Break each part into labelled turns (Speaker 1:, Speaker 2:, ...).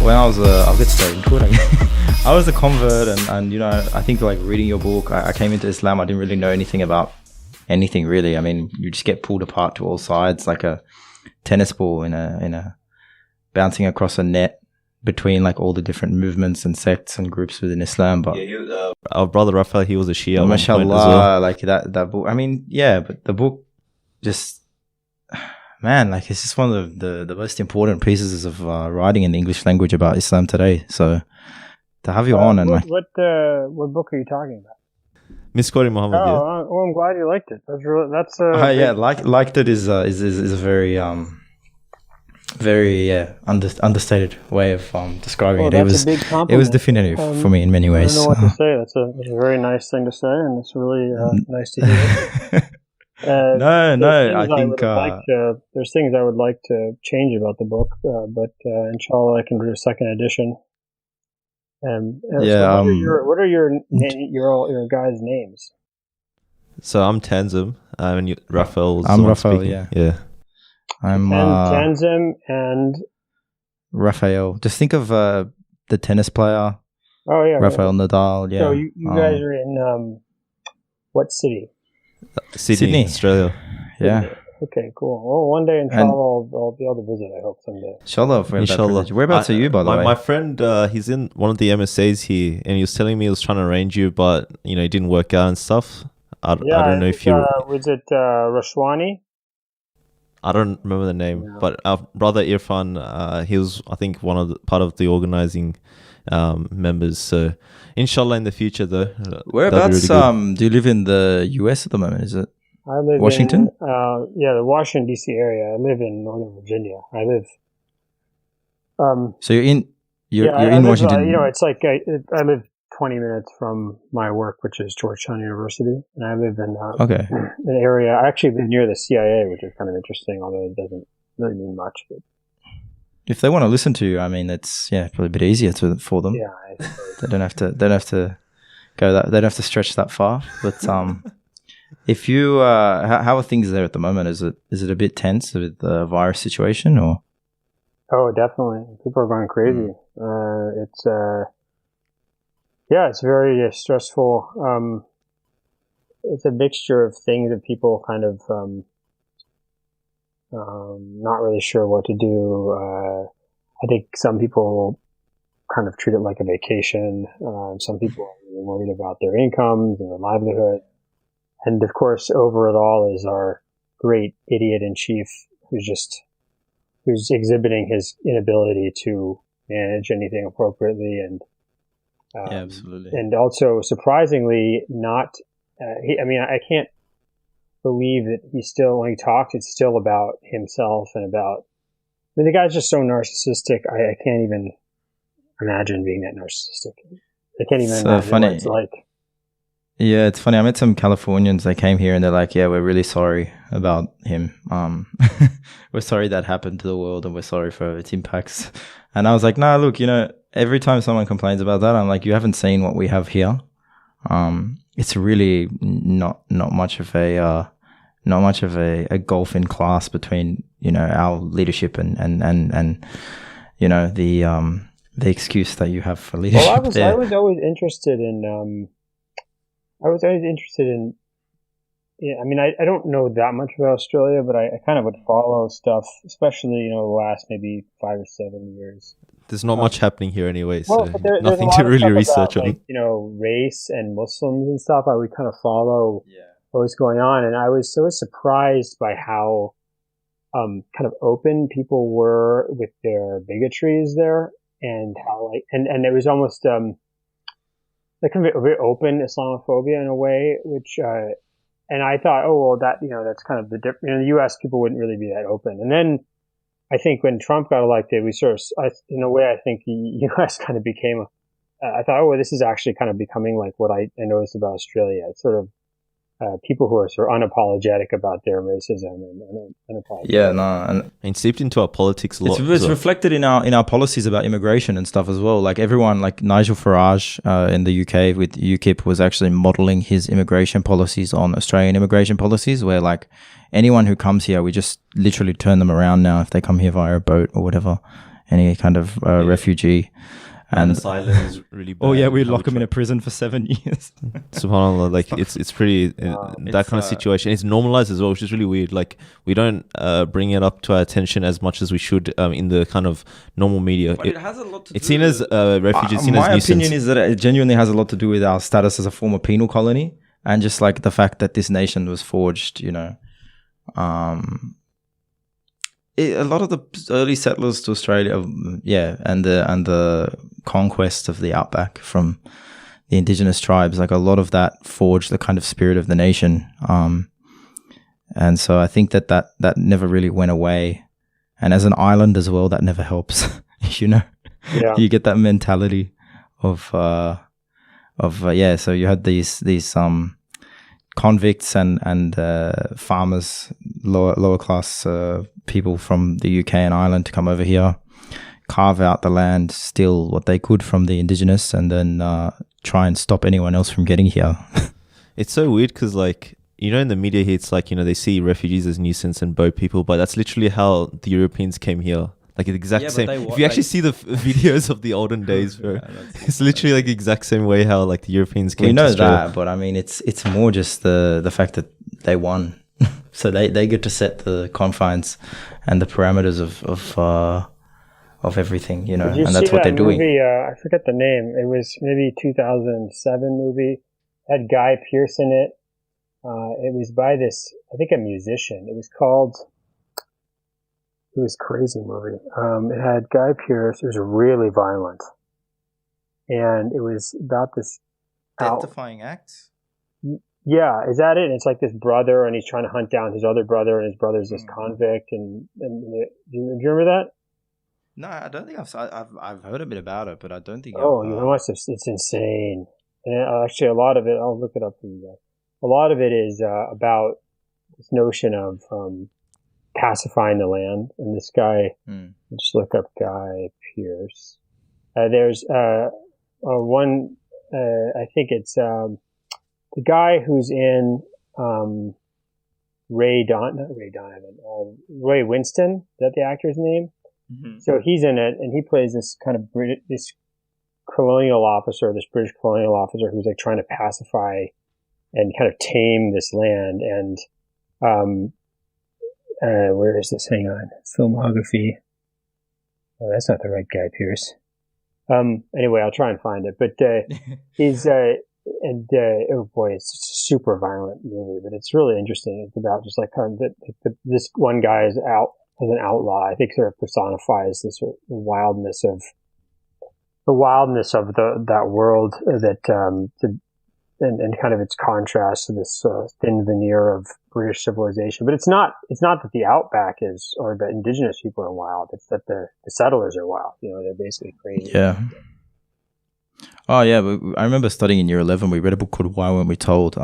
Speaker 1: when I was I'll get straight into it. I was a convert, and you know, I think like reading your book, I came into Islam. I didn't really know anything about anything really. I mean, you just get pulled apart to all sides like a tennis ball in a bouncing across a net between like all the different movements and sects and groups within Islam. But
Speaker 2: our brother Rafael, he was a Shia.
Speaker 1: Mashallah, well. Like that book. I mean, yeah, but the book just, man, like it's just one of the most important pieces of writing in the English language about Islam today. So to have you on and
Speaker 3: what book are you talking about?
Speaker 2: Misquoting Muhammad.
Speaker 3: Oh, I'm glad you liked it.
Speaker 1: Liked it is a very understated way of describing it. It was definitive for me in many ways.
Speaker 3: I don't know what to say. That's a very nice thing to say, and it's really nice to hear. I think there's things I would like to change about the book, but inshallah I can do a second edition. What are your guys' names?
Speaker 2: So I'm Tanzim, and Raphael's.
Speaker 1: I'm Raphael.
Speaker 2: Speaking.
Speaker 1: Yeah. I'm
Speaker 3: Tanzim and
Speaker 1: Raphael. Just think of the tennis player.
Speaker 3: Oh yeah,
Speaker 1: Rafael Nadal. Yeah.
Speaker 3: So you guys are in what city?
Speaker 2: Sydney, Australia.
Speaker 1: Yeah.
Speaker 3: Okay, cool. Well, one day inshallah I'll be able to visit. I hope someday.
Speaker 1: Inshallah. Whereabouts are you, by the way?
Speaker 2: My friend, he's in one of the MSAs here, and he was telling me he was trying to arrange you, but you know, it didn't work out and stuff. I don't know if you
Speaker 3: was it Rashwani.
Speaker 2: I don't remember the name, but our brother Irfan, he was, I think, part of the organizing members. So, inshallah, in the future, though.
Speaker 1: Whereabouts do you live in the US at the moment? Is it
Speaker 3: I live
Speaker 1: Washington?
Speaker 3: The Washington D.C. area. I live in Northern Virginia.
Speaker 1: So you're in Washington.
Speaker 3: It's like I live 20 minutes from my work, which is Georgetown University, and I live in an area. I actually live near the CIA, which is kind of interesting, although it doesn't really mean much. But
Speaker 1: if they want to listen to you, I mean, it's probably a bit easier for them.
Speaker 3: Yeah,
Speaker 1: they don't have to go that. They don't have to stretch that far. But if you, how are things there at the moment? Is it a bit tense with the virus situation, or?
Speaker 3: Oh, definitely. People are going crazy. It's very stressful. It's a mixture of things that people kind of not really sure what to do. I think some people kind of treat it like a vacation. Some people are really worried about their incomes and their livelihood. And of course, over it all is our great idiot in chief who's exhibiting his inability to manage anything appropriately and
Speaker 1: absolutely.
Speaker 3: And also, surprisingly, not. I can't believe that when he talks, it's still about himself and about. I mean, the guy's just so narcissistic. I can't even imagine being that narcissistic. I can't even imagine what it's like.
Speaker 1: Yeah, it's funny. I met some Californians. They came here and they're like, "Yeah, we're really sorry about him. We're sorry that happened to the world, and we're sorry for its impacts." And I was like, "No, look, every time someone complains about that, I'm like, you haven't seen what we have here. It's really not much of a gulf in class between our leadership and the excuse that you have for leadership."
Speaker 3: Well, I was always interested in. I don't know that much about Australia, but I kind of would follow stuff, especially the last maybe 5 or 7 years.
Speaker 2: There's not much happening here anyway, so nothing to really research on.
Speaker 3: Race and Muslims and stuff. I would kind of follow what was going on, and I was so surprised by how kind of open people were with their bigotries there, and how and it was almost like kind of a bit open Islamophobia in a way, which and I thought, that's kind of the difference. In the U.S., people wouldn't really be that open, and then. I think when Trump got elected, we in a way, I think the U.S. kind of became, I thought, this is actually kind of becoming like what I noticed about Australia. It's sort of people who are sort of unapologetic about their racism and unapologetic.
Speaker 1: Yeah,
Speaker 2: and seeped into our politics a lot.
Speaker 1: It's reflected in our policies about immigration and stuff as well. Like everyone, like Nigel Farage in the UK with UKIP was actually modelling his immigration policies on Australian immigration policies, where like anyone who comes here, we just literally turn them around now if they come here via a boat or whatever. any kind of refugee.
Speaker 2: And asylum is really bad.
Speaker 1: Oh yeah, we lock them in a prison for 7 years.
Speaker 2: SubhanAllah, like it's pretty that kind of situation. It's normalized as well, which is really weird. Like we don't bring it up to our attention as much as we should in the kind of normal media.
Speaker 1: But it has a lot to
Speaker 2: it's
Speaker 1: do
Speaker 2: seen as refugees, seen as nuisance.
Speaker 1: My opinion is that it genuinely has a lot to do with our status as a former penal colony, and just like the fact that this nation was forged, you know. A lot of the early settlers to Australia, and the conquest of the outback from the indigenous tribes, like a lot of that forged the kind of spirit of the nation. And so I think that never really went away. And as an island as well, that never helps, you know?
Speaker 3: Yeah.
Speaker 1: You get that mentality of so you had these convicts and farmers, lower class people from the UK and Ireland to come over here, carve out the land, steal what they could from the indigenous, and then try and stop anyone else from getting here.
Speaker 2: It's so weird because, like, you know, in the media here, it's like, you know, they see refugees as nuisance and boat people, but that's literally how the Europeans came here. Like the exact same. If you actually see the videos of the olden days, bro, it's literally like the exact same way how like the Europeans came.
Speaker 1: We know
Speaker 2: to Australia.
Speaker 1: that, but I mean, it's more just the fact that they won, so they get to set the confines and the parameters of everything, you know, and that's what they're doing.
Speaker 3: I forget the name. It was maybe 2007 movie. It had Guy Pearce in it. It was by this, I think, a musician. It was called. It was a crazy movie. It had Guy Pearce. It was really violent. And it was about this...
Speaker 1: Death-defying acts?
Speaker 3: Yeah, is that it? And it's like this brother, and he's trying to hunt down his other brother, and his brother's this convict. And do you remember that?
Speaker 1: No, I don't think I've heard a bit about it, but I don't think...
Speaker 3: Oh, you must have... It's insane. And actually, a lot of it... I'll look it up for you guys. A lot of it is about this notion of... pacifying the land, and this guy, just look up Guy Pearce. There's one, I think it's the guy who's in Roy Winston. Is that the actor's name? Mm-hmm. So he's in it, and he plays this kind of this colonial officer, this British colonial officer who's like trying to pacify and kind of tame this land. And where is this? Hang on. Filmography. Oh, that's not the right Guy Pearce. Anyway, I'll try and find it. But he's oh boy, it's a super violent movie, but it's really interesting. It's about just like kind of this one guy is out as an outlaw. I think sort of personifies this sort of wildness of that world and kind of its contrast to this thin veneer of British civilization. But it's not that the outback is, or the indigenous people are wild. It's that the settlers are wild. You know, they're basically crazy.
Speaker 1: Yeah. Oh yeah, but I remember studying in year 11. We read a book called Why Weren't We Told?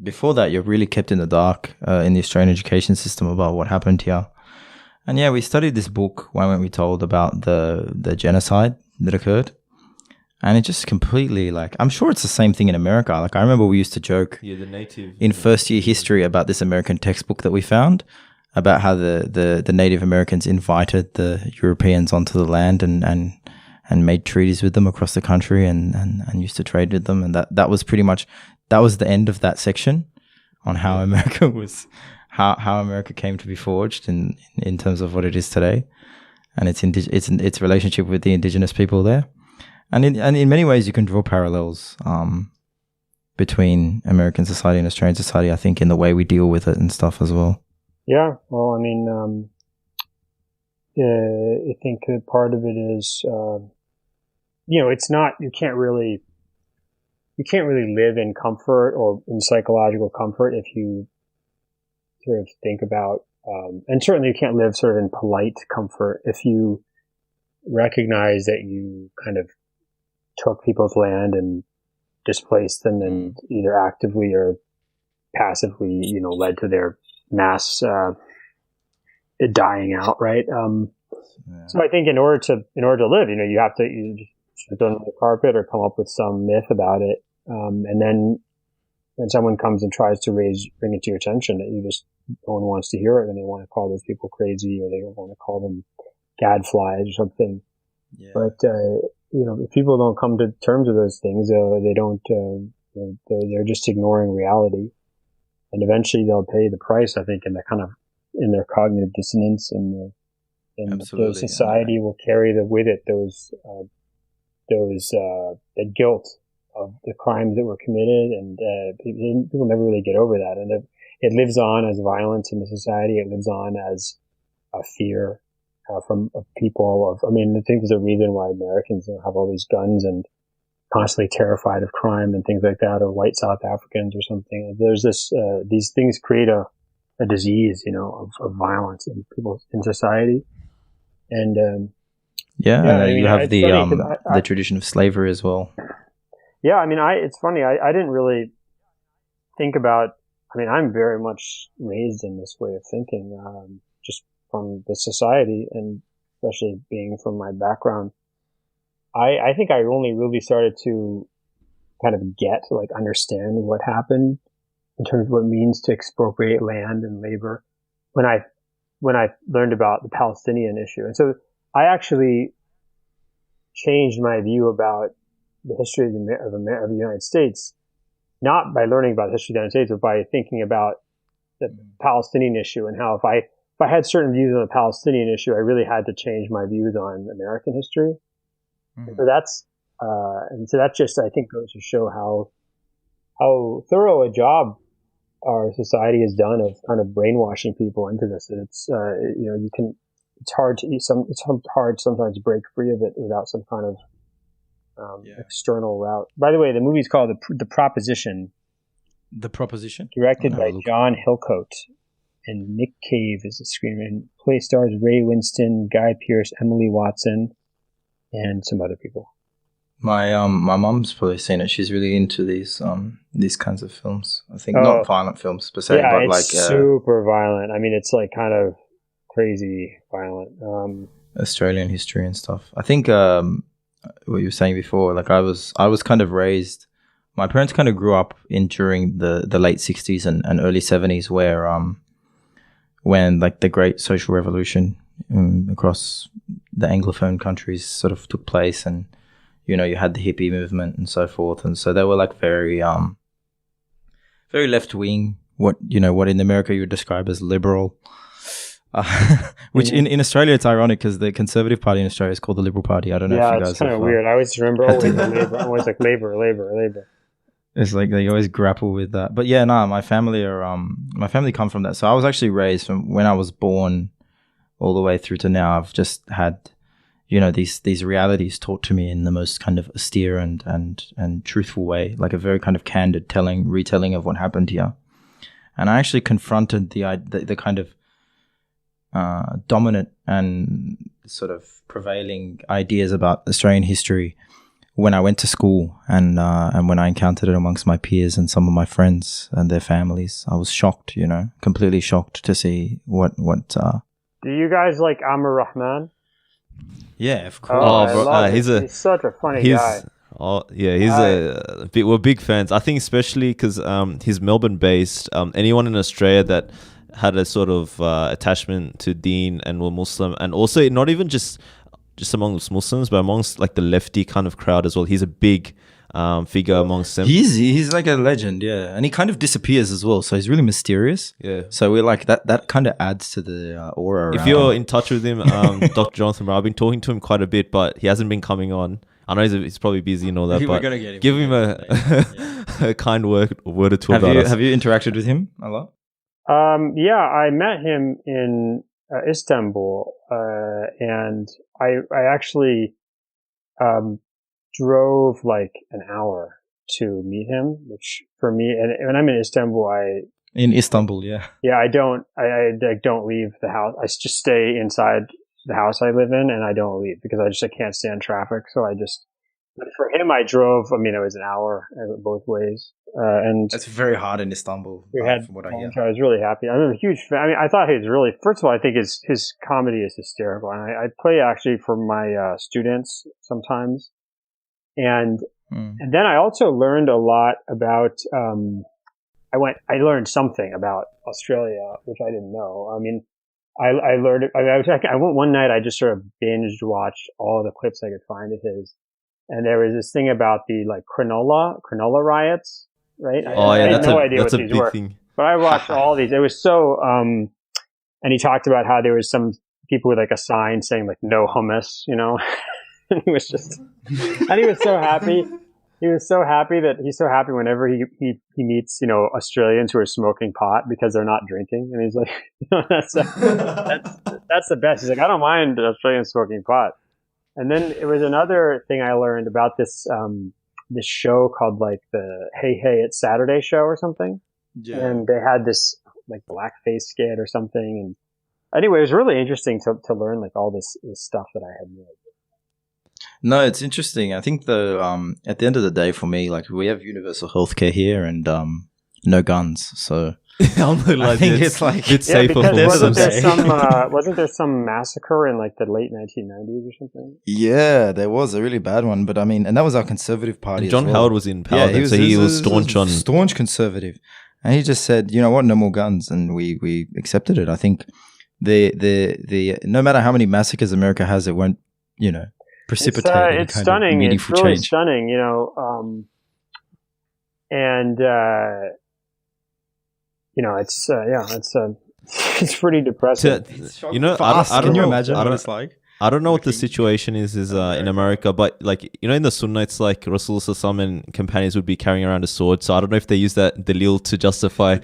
Speaker 1: Before that, you're really kept in the dark in the Australian education system about what happened here. And yeah, we studied this book, Why Weren't We Told, about the genocide that occurred. And it just completely, like, I'm sure it's the same thing in America. Like, I remember we used to joke in first year history about this American textbook that we found about how the Native Americans invited the Europeans onto the land and made treaties with them across the country and used to trade with them. And that was pretty much, that was the end of that section on how America was, how America came to be forged in terms of what it is today. And its relationship with the indigenous people there. And in many ways, you can draw parallels between American society and Australian society, I think, in the way we deal with it and stuff as well.
Speaker 3: Yeah, well, I mean, I think part of it is, it's not, you can't really live in comfort or in psychological comfort if you sort of think about, and certainly you can't live sort of in polite comfort if you recognize that you kind of took people's land and displaced them and either actively or passively, led to their mass dying out, right? So I think in order to live, you have to just throw it on the carpet or come up with some myth about it, and then when someone comes and tries to bring it to your attention, that no one wants to hear it, and they want to call those people crazy, or they want to call them gadflies or something. But if people don't come to terms with those things, they don't. They're just ignoring reality, and eventually they'll pay the price. I think in their cognitive dissonance, and the society will carry with it the guilt of the crimes that were committed, and people never really get over that, and it lives on as violence in the society. It lives on as a fear from people. I think there's a reason why Americans have all these guns and constantly terrified of crime and things like that, or white South Africans or something. There's these things create a disease, of violence in people in society, and
Speaker 1: you have the tradition of slavery as well.
Speaker 3: Yeah, it's funny. I didn't really think about. I'm very much raised in this way of thinking, just from the society, and especially being from my background. I think I only really started to kind of understand what happened in terms of what it means to expropriate land and labor when I learned about the Palestinian issue. And so I actually changed my view about the history of the United States, not by learning about the history of the United States, but by thinking about the Palestinian issue, and how if I had certain views on the Palestinian issue, I really had to change my views on American history. Mm-hmm. So that just, I think, goes to show how thorough a job our society has done of kind of brainwashing people into this. And it's it's hard sometimes to break free of it without some kind of external route. By the way, the movie's called The Proposition.
Speaker 1: The Proposition?
Speaker 3: Directed by John Hillcoat. And Nick Cave is the screenwriter. Play stars Ray Winston, Guy Pearce, Emily Watson, and some other people.
Speaker 1: My mom's probably seen it. She's really into these kinds of films. I think not violent films per se, but
Speaker 3: it's super violent. It's like kind of crazy violent.
Speaker 1: Australian history and stuff. I think what you were saying before, like I was kind of raised. My parents kind of grew up during the late 60s and early 70s, where when like the Great Social Revolution across the Anglophone countries sort of took place, and you had the hippie movement and so forth, and so they were like very left wing. What in America you would describe as liberal. Which in Australia it's ironic because the Conservative Party in Australia is called the Liberal Party. I don't know if you guys.
Speaker 3: Yeah, it's kind of weird. I always remember always like labor.
Speaker 1: It's like they always grapple with that. But yeah, my family come from that. So I was actually raised from when I was born all the way through to now. I've just had these realities taught to me in the most kind of austere and truthful way, like a very kind of candid retelling of what happened here. And I actually confronted the kind of dominant and sort of prevailing ideas about Australian history when I went to school, and when I encountered it amongst my peers and some of my friends and their families. I was shocked, completely shocked to see what.
Speaker 3: Do you guys like Amr Rahman?
Speaker 1: Yeah, of course.
Speaker 3: He's such a funny guy.
Speaker 2: Oh yeah, we're big fans. I think especially because he's Melbourne based. Anyone in Australia that had a sort of attachment to Deen and were Muslim, and also not even just amongst Muslims, but amongst like the lefty kind of crowd as well. He's a big figure amongst them.
Speaker 1: He's like a legend, yeah, and he kind of disappears as well. So he's really mysterious.
Speaker 2: Yeah.
Speaker 1: So we're like that kind of adds to the aura.
Speaker 2: If you're in touch with him, Dr. Jonathan Brown, I've been talking to him quite a bit, but he hasn't been coming on. I know he's probably busy and all that, but
Speaker 1: gonna get him.
Speaker 2: Give him a kind word or two about us.
Speaker 1: Have you interacted with him a lot?
Speaker 3: Yeah, I met him in Istanbul, and I actually drove like an hour to meet him, which for me, and when I'm in Istanbul, I don't leave the house. I just stay inside the house I live in, and I don't leave because I can't stand traffic. So but for him, I drove. It was an hour both ways, and
Speaker 1: it's very hard in Istanbul. From what I hear,
Speaker 3: I was really happy. I'm a huge fan. I thought he was really. First of all, I think his comedy is hysterical, and I play actually for my students sometimes, and then I also learned a lot about. I learned something about Australia, which I didn't know. I learned it. I went one night. I just sort of binged watched all the clips I could find of his, and there was this thing about the like Cronulla riots, right? I had no idea what these were, but I watched all these. It was so. And he talked about how there was some people with like a sign saying like "No hummus," you know, and he was just, and he was so happy. He's so happy whenever he meets, you know, Australians who are smoking pot because they're not drinking. And he's like, that's the best. He's like, I don't mind Australians smoking pot. And then it was another thing I learned about this show called like the Hey It's Saturday show or something. Yeah. And they had this like blackface skit or something. And anyway, it was really interesting to learn like all this stuff that I had no idea.
Speaker 1: No, it's interesting. I think at the end of the day, for me, like we have universal healthcare here and no guns, so I think it's like it's safer for
Speaker 3: wasn't there some massacre in like the late 1990s or something?
Speaker 1: Yeah, there was a really bad one, but I mean, and that was our Conservative Party.
Speaker 2: And John Howard was in power, so he was
Speaker 1: staunch Conservative, and he just said, you know what, no more guns, and we accepted it. I think the no matter how many massacres America has, it won't, you know, precipitate
Speaker 3: it's stunning. It's really change. Stunning, you know, and you know, it's pretty depressing.
Speaker 2: You know,
Speaker 1: can you imagine what it's like?
Speaker 2: I don't know what the situation is in America, but like, you know, in the Sunnah, it's like Rasul Sallallahu and companions would be carrying around a sword. So I don't know if they use that dalil to justify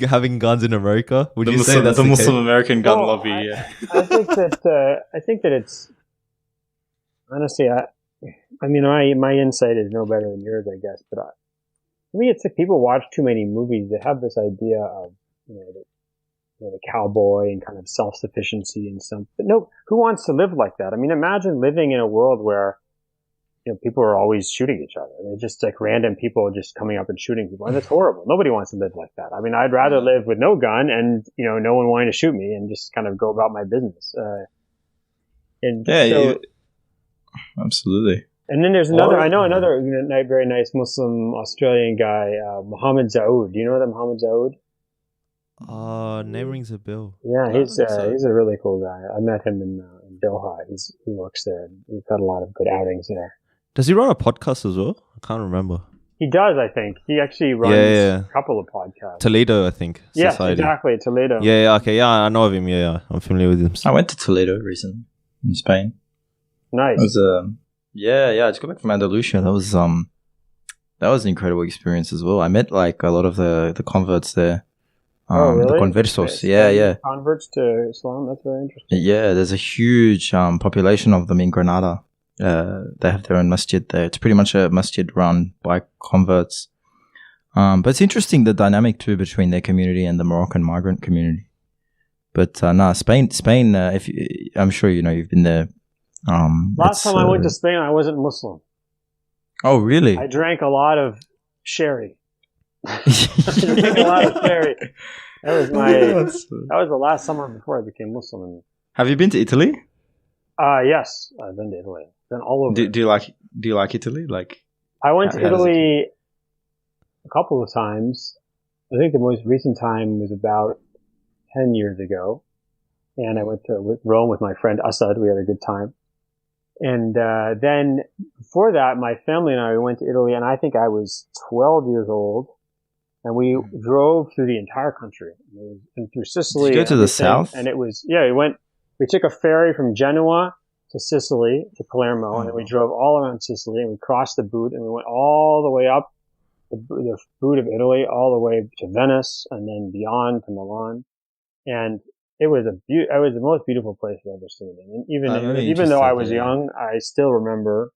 Speaker 2: having guns in America. Would you say that's
Speaker 1: the Muslim American gun lobby?
Speaker 3: Yeah. I think that it's honestly, I mean, my insight is no better than yours, I guess. But I mean, it's like people watch too many movies. They have this idea of, you know, the cowboy and kind of self-sufficiency and stuff. But no, who wants to live like that? I mean, imagine living in a world where, you know, people are always shooting each other. They're just like random people just coming up and shooting people. And that's horrible. Nobody wants to live like that. I mean, I'd rather live with no gun and, you know, no one wanting to shoot me and just kind of go about my business.
Speaker 1: Absolutely.
Speaker 3: And then there's another, I know another very nice Muslim Australian guy, Mohammed Zaoud. Do you know that Mohammed Zaoud?
Speaker 2: Name rings a bell.
Speaker 3: Yeah, he's a really cool guy. I met him in Doha. He works there. He's got a lot of good outings there.
Speaker 2: Does he run a podcast as well? I can't remember.
Speaker 3: He does, I think. He actually runs a couple of podcasts.
Speaker 2: Toledo, I think.
Speaker 3: Yes, exactly. Toledo.
Speaker 2: Yeah, okay. Yeah, I know of him. Yeah, I'm familiar with him.
Speaker 1: I went to Toledo recently in Spain.
Speaker 3: Nice.
Speaker 1: It was I just got back from Andalusia. That was an incredible experience as well. I met like a lot of the converts there.
Speaker 3: Really?
Speaker 1: The conversos. Yeah.
Speaker 3: Converts to Islam. That's very interesting.
Speaker 1: Yeah, there's a huge population of them in Granada. They have their own masjid there. It's pretty much a masjid run by converts. But it's interesting the dynamic too between their community and the Moroccan migrant community. But Spain. I'm sure you know you've been there.
Speaker 3: Last time I went to Spain, I wasn't Muslim.
Speaker 1: Oh, really?
Speaker 3: I drank a lot of sherry. I drank a lot of sherry. That was the last summer before I became Muslim.
Speaker 1: Have you been to Italy?
Speaker 3: Yes, I've been to Italy. Been all over.
Speaker 1: Do you like Italy? Like,
Speaker 3: I went to Italy a couple of times. I think the most recent time was about 10 years ago, and I went to Rome with my friend Asad. We had a good time. And then before that, my family and I went to Italy, and I think I was 12 years old, and we drove through the entire country and through Sicily.
Speaker 1: Did you go to the south?
Speaker 3: And it was, we took a ferry from Genoa to Sicily, to Palermo, and then we drove all around Sicily, and we crossed the Boot, and we went all the way up the Boot of Italy, all the way to Venice, and then beyond to Milan. And it was the most beautiful place I've ever seen. And even though I was young, I still remember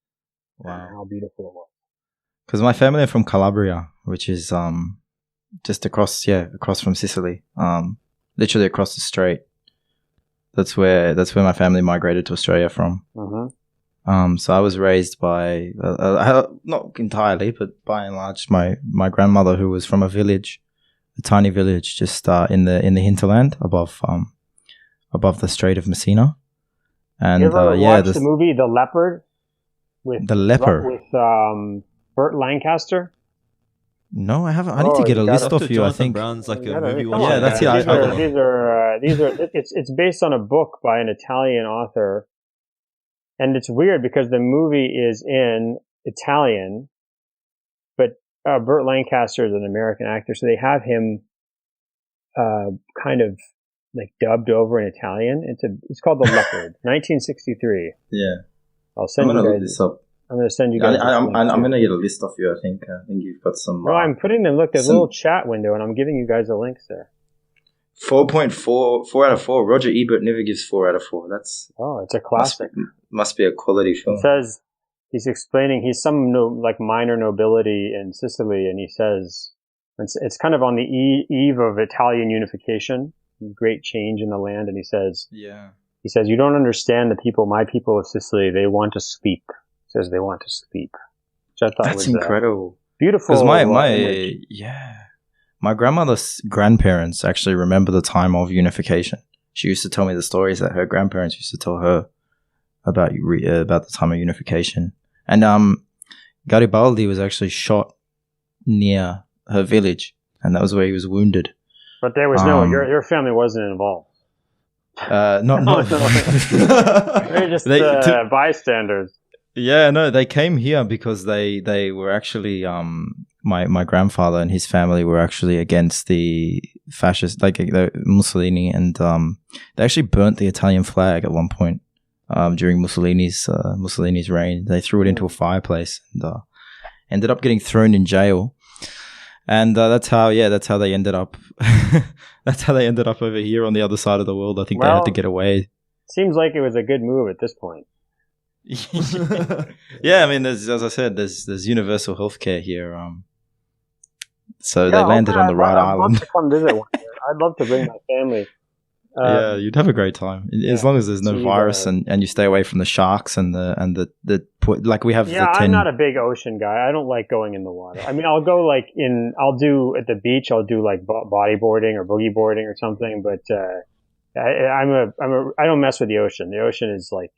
Speaker 3: how beautiful it was.
Speaker 1: Because my family are from Calabria, which is just across from Sicily, literally across the strait. That's where my family migrated to Australia from.
Speaker 3: Mm-hmm.
Speaker 1: So I was raised by not entirely, but by and large, my grandmother, who was from a tiny village just in the hinterland above the Strait of Messina. And
Speaker 3: you ever watched the movie The Leopard with Burt Lancaster?
Speaker 1: No, I haven't. I need to get a list off you. I think
Speaker 2: Brown's like a
Speaker 3: movie.
Speaker 2: movie.
Speaker 1: Yeah, that's it.
Speaker 3: These are. It's based on a book by an Italian author, and it's weird because the movie is in Italian, but Burt Lancaster is an American actor, so they have him kind of like dubbed over in Italian. It's called The Leopard, 1963.
Speaker 1: Yeah,
Speaker 3: I'll send you guys this up. I'm going to send you guys.
Speaker 1: I'm going to get a list off you. I think you've got some.
Speaker 3: No, I'm putting them. Look, there's a little chat window, and I'm giving you guys the links there.
Speaker 1: 4.4, 4 out of 4. Roger Ebert never gives 4 out of 4. That's
Speaker 3: it's a classic.
Speaker 1: Must be a quality film.
Speaker 3: It says he's explaining he's some minor nobility in Sicily, and he says it's kind of on the eve of Italian unification, great change in the land, and he says you don't understand the people, my people of Sicily, they want to sleep. Says they want to sleep. Which I thought
Speaker 1: that's incredible.
Speaker 3: Beautiful.
Speaker 1: Because my grandmother's grandparents actually remember the time of unification. She used to tell me the stories that her grandparents used to tell her about the time of unification. And Garibaldi was actually shot near her village, and that was where he was wounded.
Speaker 3: But there was your family wasn't involved.
Speaker 1: Not
Speaker 3: they're just bystanders.
Speaker 1: Yeah, no, they came here because they were actually my grandfather and his family were actually against the fascist, like the Mussolini, and they actually burnt the Italian flag at one point during Mussolini's reign. They threw it into a fireplace and ended up getting thrown in jail. And that's how they ended up. That's how they ended up over here on the other side of the world. I think they had to get away.
Speaker 3: Seems like it was a good move at this point.
Speaker 1: Yeah, I mean, as I said, there's universal healthcare here. So they landed on the right island.
Speaker 3: I'd love to come visit one day. I'd love to bring my family.
Speaker 1: Yeah, you'd have a great time as long as there's no virus and you stay away from the sharks and the like we have.
Speaker 3: Yeah, I'm not a big ocean guy. I don't like going in the water. I mean, I'll go I'll do at the beach. I'll do like bodyboarding or boogie boarding or something. But I don't mess with the ocean. The ocean is like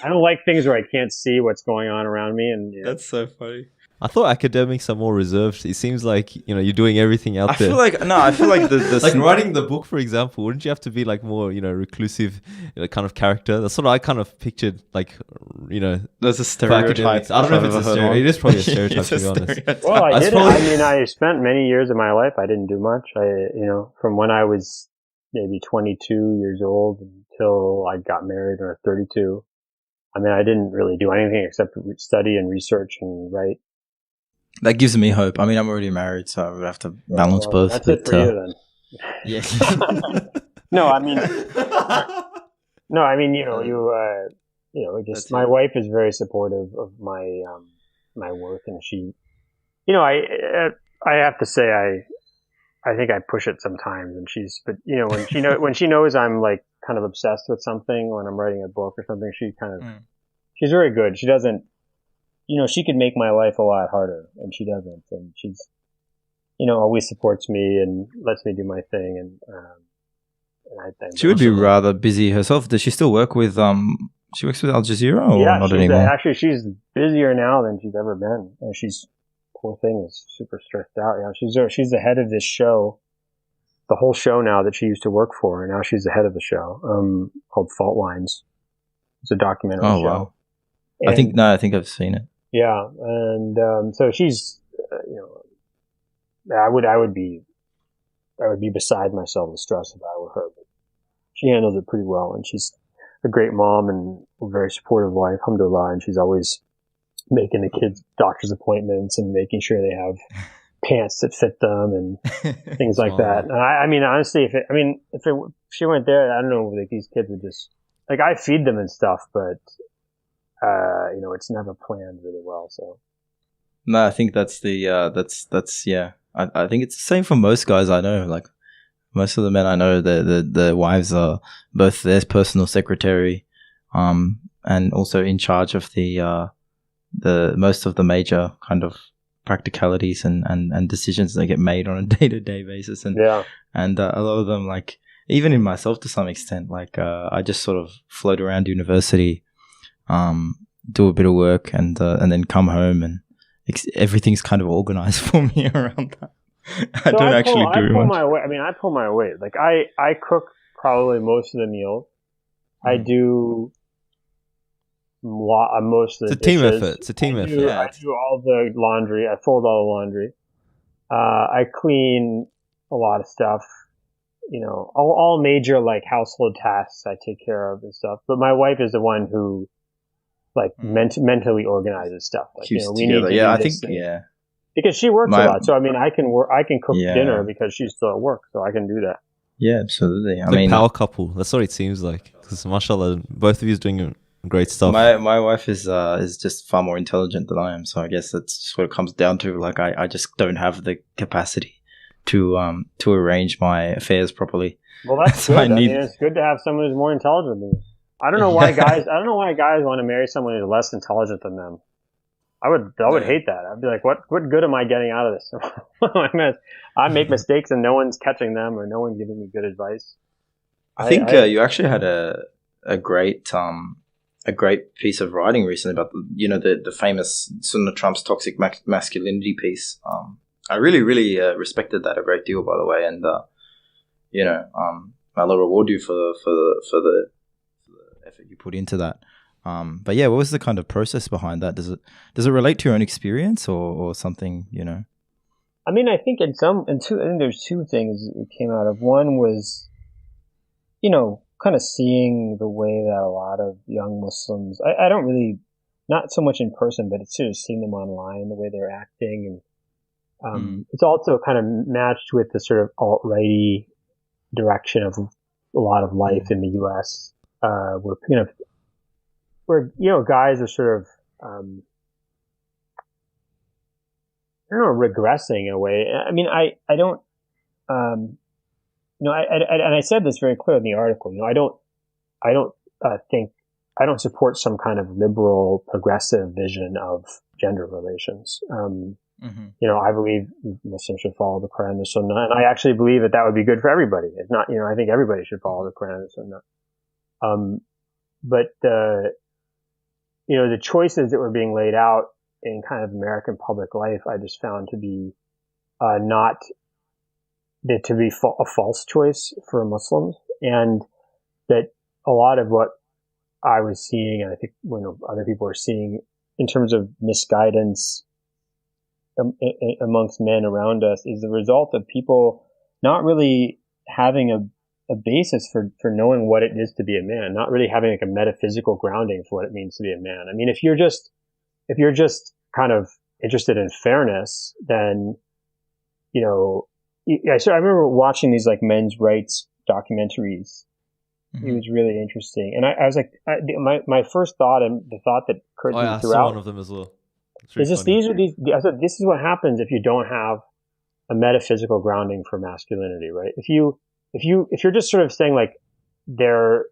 Speaker 3: I don't like things where I can't see what's going on around me. And
Speaker 1: that's so funny.
Speaker 2: I thought academics are more reserved. It seems like you're doing everything out there.
Speaker 1: I feel like the
Speaker 2: like writing the book, for example. Wouldn't you have to be like more reclusive kind of character? That's what I kind of pictured. Like
Speaker 1: there's a stereotype.
Speaker 2: I don't know if it's a stereotype. It is probably a stereotype to be honest.
Speaker 3: Well, I did. I mean, I spent many years of my life. I didn't do much. From when I was maybe 22 years old until I got married or 32. I mean, I didn't really do anything except study and research and write.
Speaker 1: That gives me hope. I mean, I'm already married, so I would have to balance both.
Speaker 3: That's it for you then.
Speaker 1: Yeah.
Speaker 3: No, I mean, just my wife is very supportive of my my work, and she, I have to say I think I push it sometimes, and when she knows I'm like kind of obsessed with something when I'm writing a book or something, she's very good. She doesn't. She could make my life a lot harder, and she doesn't. And she's, always supports me and lets me do my thing. And
Speaker 1: she would be rather busy herself. Does she still work with? She works with Al Jazeera, or not anymore?
Speaker 3: Actually, she's busier now than she's ever been. And poor thing is super stressed out. She's the head of this show, the whole show now that she used to work for, and now she's the head of the show, called Fault Lines. It's a documentary show.
Speaker 1: Wow. And I think I've seen it.
Speaker 3: Yeah, and so she's, I would be beside myself with stress if I were her. But she handles it pretty well, and she's a great mom and a very supportive wife, alhamdulillah. And she's always making the kids doctor's appointments and making sure they have pants that fit them and things like that. And I mean, honestly, if she went there, I don't know, like these kids would just like I feed them and stuff, but. It's never planned really well. So,
Speaker 1: no, I think that's yeah. I think it's the same for most guys I know. Like most of the men I know, the wives are both their personal secretary, and also in charge of the most of the major kind of practicalities and decisions that get made on a day-to-day basis. And and a lot of them, like even in myself to some extent, like I just sort of float around university. Do a bit of work and then come home and everything's kind of organized for me around that. I
Speaker 3: So
Speaker 1: don't
Speaker 3: I
Speaker 1: actually do
Speaker 3: pull
Speaker 1: much.
Speaker 3: my weight. I mean, I pull my weight. Like I cook probably most of the meals. I do most of the
Speaker 2: It's a team
Speaker 3: dishes.
Speaker 2: effort. It's a team effort.
Speaker 1: Yeah.
Speaker 3: I do all the laundry. I fold all the laundry. I clean a lot of stuff. You know, all major like household tasks I take care of and stuff. But my wife is the one who like mentally organizes stuff. Like,
Speaker 1: Keeps
Speaker 3: you know, we
Speaker 1: together.
Speaker 3: need to
Speaker 1: Yeah,
Speaker 3: do
Speaker 1: I
Speaker 3: this
Speaker 1: think
Speaker 3: thing. Because she works a lot. So I mean, I can cook
Speaker 1: Yeah.
Speaker 3: dinner because she's still at work, so I can do that.
Speaker 1: Yeah, absolutely.
Speaker 2: It's like power couple. That's what it seems like. Because mashallah, both of you is doing great stuff.
Speaker 1: My wife is just far more intelligent than I am, so I guess that's what it comes down to. Like I just don't have the capacity to arrange my affairs properly.
Speaker 3: Well, that's
Speaker 1: So
Speaker 3: good.
Speaker 1: I need-
Speaker 3: mean, it's good to have someone who's more intelligent than you. I don't know why guys want to marry someone who's less intelligent than them. I would hate that. I'd be like, what good am I getting out of this? I make mistakes and no one's catching them or no one's giving me good advice.
Speaker 1: I think you actually had a great piece of writing recently about the famous Sunnah Trump's toxic masculinity piece. I really respected that a great deal, by the way, and Allah reward you for the effort you put into that. But yeah, what was the kind of process behind that? Does it relate to your own experience or something?
Speaker 3: I mean, I think I think there's two things that came out of. One was, kind of seeing the way that a lot of young Muslims, I don't really, not so much in person, but it's sort of seeing them online, the way they're acting. And it's also kind of matched with the sort of alt-righty direction of a lot of life in the U.S., where guys are sort of, regressing in a way. I mean, I don't, and I said this very clearly in the article. I don't support some kind of liberal progressive vision of gender relations. I believe Muslims should follow the Quran and the Sunnah, and I actually believe that would be good for everybody. If not, I think everybody should follow the Quran and the Sunnah. But the choices that were being laid out in kind of American public life, I just found to be a false choice for Muslims, and that a lot of what I was seeing, and I think other people are seeing in terms of misguidance amongst men around us, is the result of people not really having a basis for knowing what it is to be a man, not really having like a metaphysical grounding for what it means to be a man. I mean, if you're just kind of interested in fairness, then, so I remember watching these like men's rights documentaries. It was really interesting. And I was like, my first thought, and the thought that occurred to me
Speaker 2: I
Speaker 3: throughout,
Speaker 2: saw one of them as well.
Speaker 3: is just I said, this is what happens if you don't have a metaphysical grounding for masculinity, right? If you're just sort of saying like they're,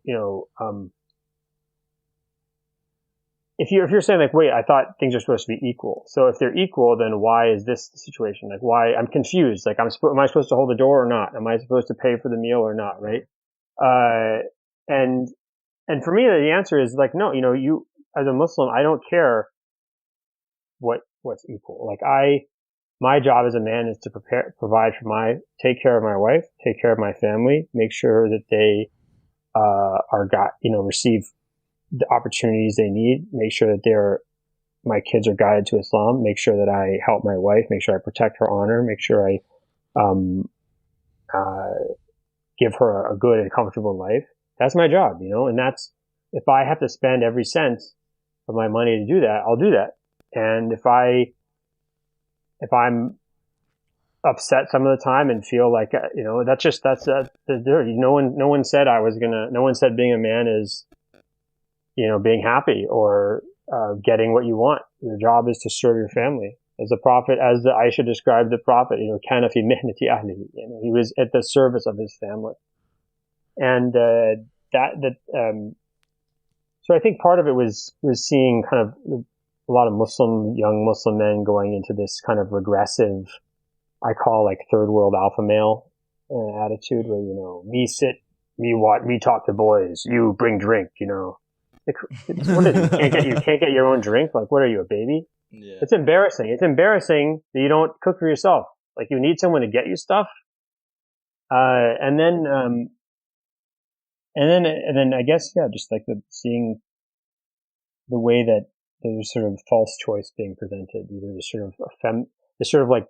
Speaker 3: if you're saying like, wait, I thought things are supposed to be equal. So if they're equal, then why is this the situation? Like, why? I'm confused. Like, am I supposed to hold the door or not? Am I supposed to pay for the meal or not? Right? And for me, the answer is like, no. You as a Muslim, I don't care what's equal. Like, my job as a man is to provide take care of my wife, take care of my family, make sure that they receive the opportunities they need, make sure that my kids are guided to Islam, make sure that I help my wife, make sure I protect her honor, make sure I give her a good and comfortable life. That's my job, and that's, if I have to spend every cent of my money to do that, I'll do that. And if I'm upset some of the time and feel like, no one said being a man is, being happy or getting what you want. Your job is to serve your family. As Aisha described the Prophet, kana fi mihnati ahlihi. He was at the service of his family. And so I think part of it was seeing kind of a lot of young Muslim men going into this kind of regressive, I call like third world alpha male attitude, where, me sit, me watch, me talk to boys, you bring drink, Like, what is it? You can't get your own drink? Like, what are you, a baby? It's embarrassing. It's embarrassing that you don't cook for yourself. Like, you need someone to get you stuff. And then I guess, just like seeing the way that there's sort of false choice being presented, either this sort of like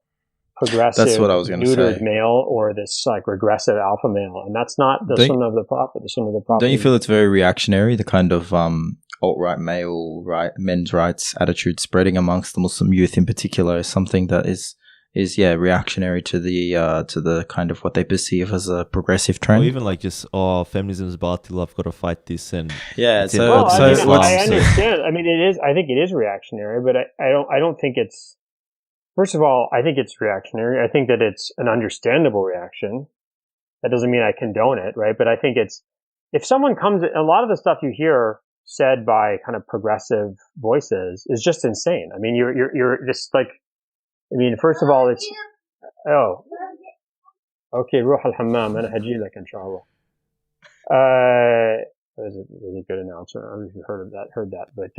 Speaker 3: progressive,
Speaker 1: that's what I was
Speaker 3: neutered male, or this like regressive alpha male, and that's not the Sunnah of the Prophet. The Sunnah of the Prophet.
Speaker 1: Don't you feel it's very reactionary? The kind of alt-right male men's rights attitude spreading amongst the Muslim youth in particular is something that is reactionary to the kind of what they perceive as a progressive trend.
Speaker 2: Or even like just feminism is batil, I've got to fight this, and
Speaker 3: I understand. I mean, it is. I think it is reactionary, but I don't think it's. First of all, I think it's reactionary. I think that it's an understandable reaction. That doesn't mean I condone it, right? But I think if someone comes, a lot of the stuff you hear said by kind of progressive voices is just insane. I mean, you're just like, I mean, first of all, it's, okay, روح الحمام أنا هجيلك إن شاء الله. That was a really good announcement. I don't know if you heard that, but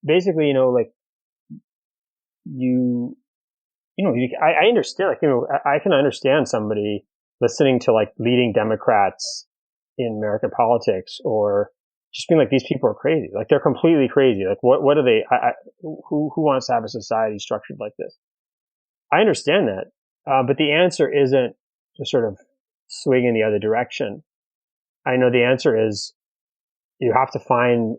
Speaker 3: basically, like I understand, like, I can understand somebody listening to like leading Democrats in American politics, or just being like, these people are crazy. Like, they're completely crazy. Like, what are they? Who wants to have a society structured like this? I understand that, but the answer isn't to sort of swing in the other direction. I know the answer is you have to find.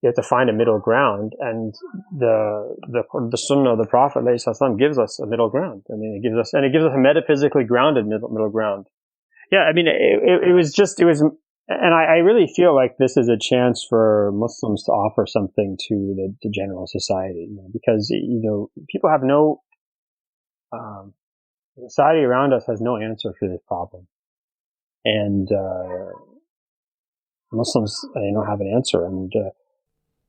Speaker 3: You have to find a middle ground, and the Sunnah of the Prophet ﷺ gives us a middle ground. I mean, it gives us a metaphysically grounded middle ground. Yeah, I mean, it was, and I really feel like this is a chance for Muslims to offer something to the general society, because people have society around us has no answer for this problem, and Muslims have an answer, and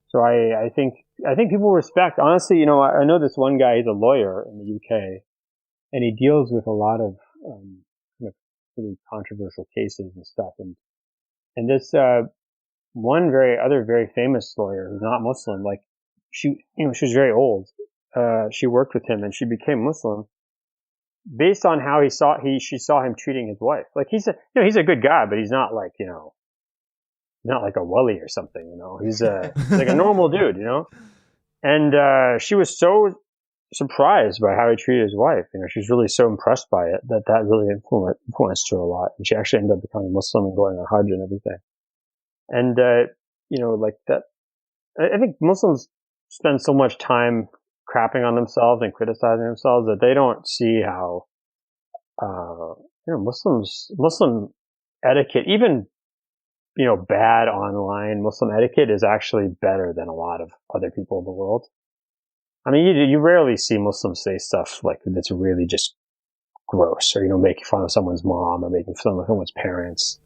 Speaker 3: so I think people respect. Honestly, I know this one guy. He's a lawyer in the UK, and he deals with a lot of really controversial cases and stuff. And this one very famous lawyer who's not Muslim, like, she was very old. She worked with him, and she became Muslim based on how she saw him treating his wife. Like, he's a good guy, but he's not like not like a wali or something, he's like a normal dude, and she was so surprised by how he treated his wife. She's really so impressed by it that really influenced her a lot, and she actually ended up becoming Muslim and going on Hajj and everything. And like that, I think Muslims spend so much time crapping on themselves and criticizing themselves that they don't see how Muslim etiquette, even bad online Muslim etiquette, is actually better than a lot of other people in the world. I mean, you rarely see Muslims say stuff like that's really just gross, or making fun of someone's mom, or making fun of someone's parents.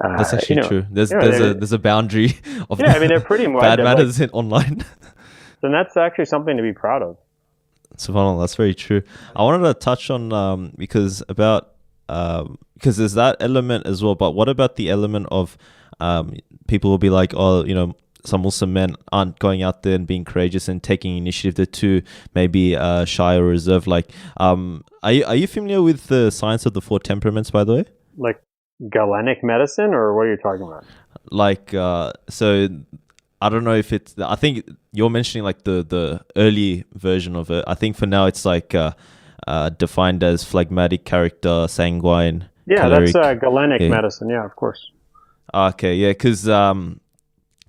Speaker 2: That's actually true. There's a boundary of
Speaker 3: they're pretty
Speaker 2: bad manners online.
Speaker 3: And that's actually something to be proud of.
Speaker 2: SubhanAllah, that's very true. I wanted to touch on because there's that element as well, but what about the element of people will be like, some Muslim men aren't going out there and being courageous and taking initiative. They're too maybe shy or reserved. Like, are you familiar with the science of the 4 temperaments, by the way?
Speaker 3: Like Galenic medicine, or what are you talking about?
Speaker 2: Like, so I don't know if it's. I think you're mentioning like the early version of it. I think for now it's like defined as phlegmatic character, sanguine.
Speaker 3: Yeah,
Speaker 2: choleric.
Speaker 3: That's Galenic medicine. Yeah, of course.
Speaker 2: Okay, yeah, because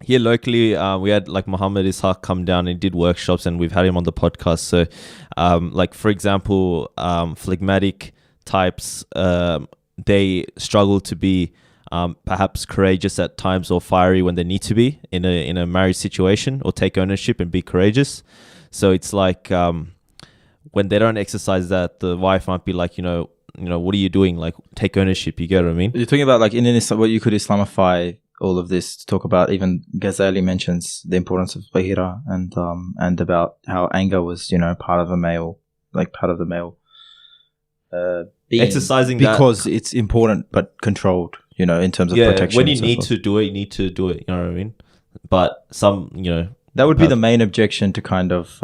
Speaker 2: here locally, we had like Muhammad Ishaq come down and did workshops, and we've had him on the podcast. So, like for example, phlegmatic types, they struggle to be perhaps courageous at times, or fiery when they need to be in a marriage situation, or take ownership and be courageous. So it's like when they don't exercise that, the wife might be like, what are you doing? Like, take ownership. You get what I mean?
Speaker 1: You're talking about like in Islam, what you could Islamify all of this to talk about. Even Ghazali mentions the importance of Bahira and about how anger was, part of the male being,
Speaker 2: exercising
Speaker 1: because it's important but controlled. in terms of protection.
Speaker 2: When you need to do it, you need to do it. You know what I mean? But some,
Speaker 1: that would be the main objection to kind of.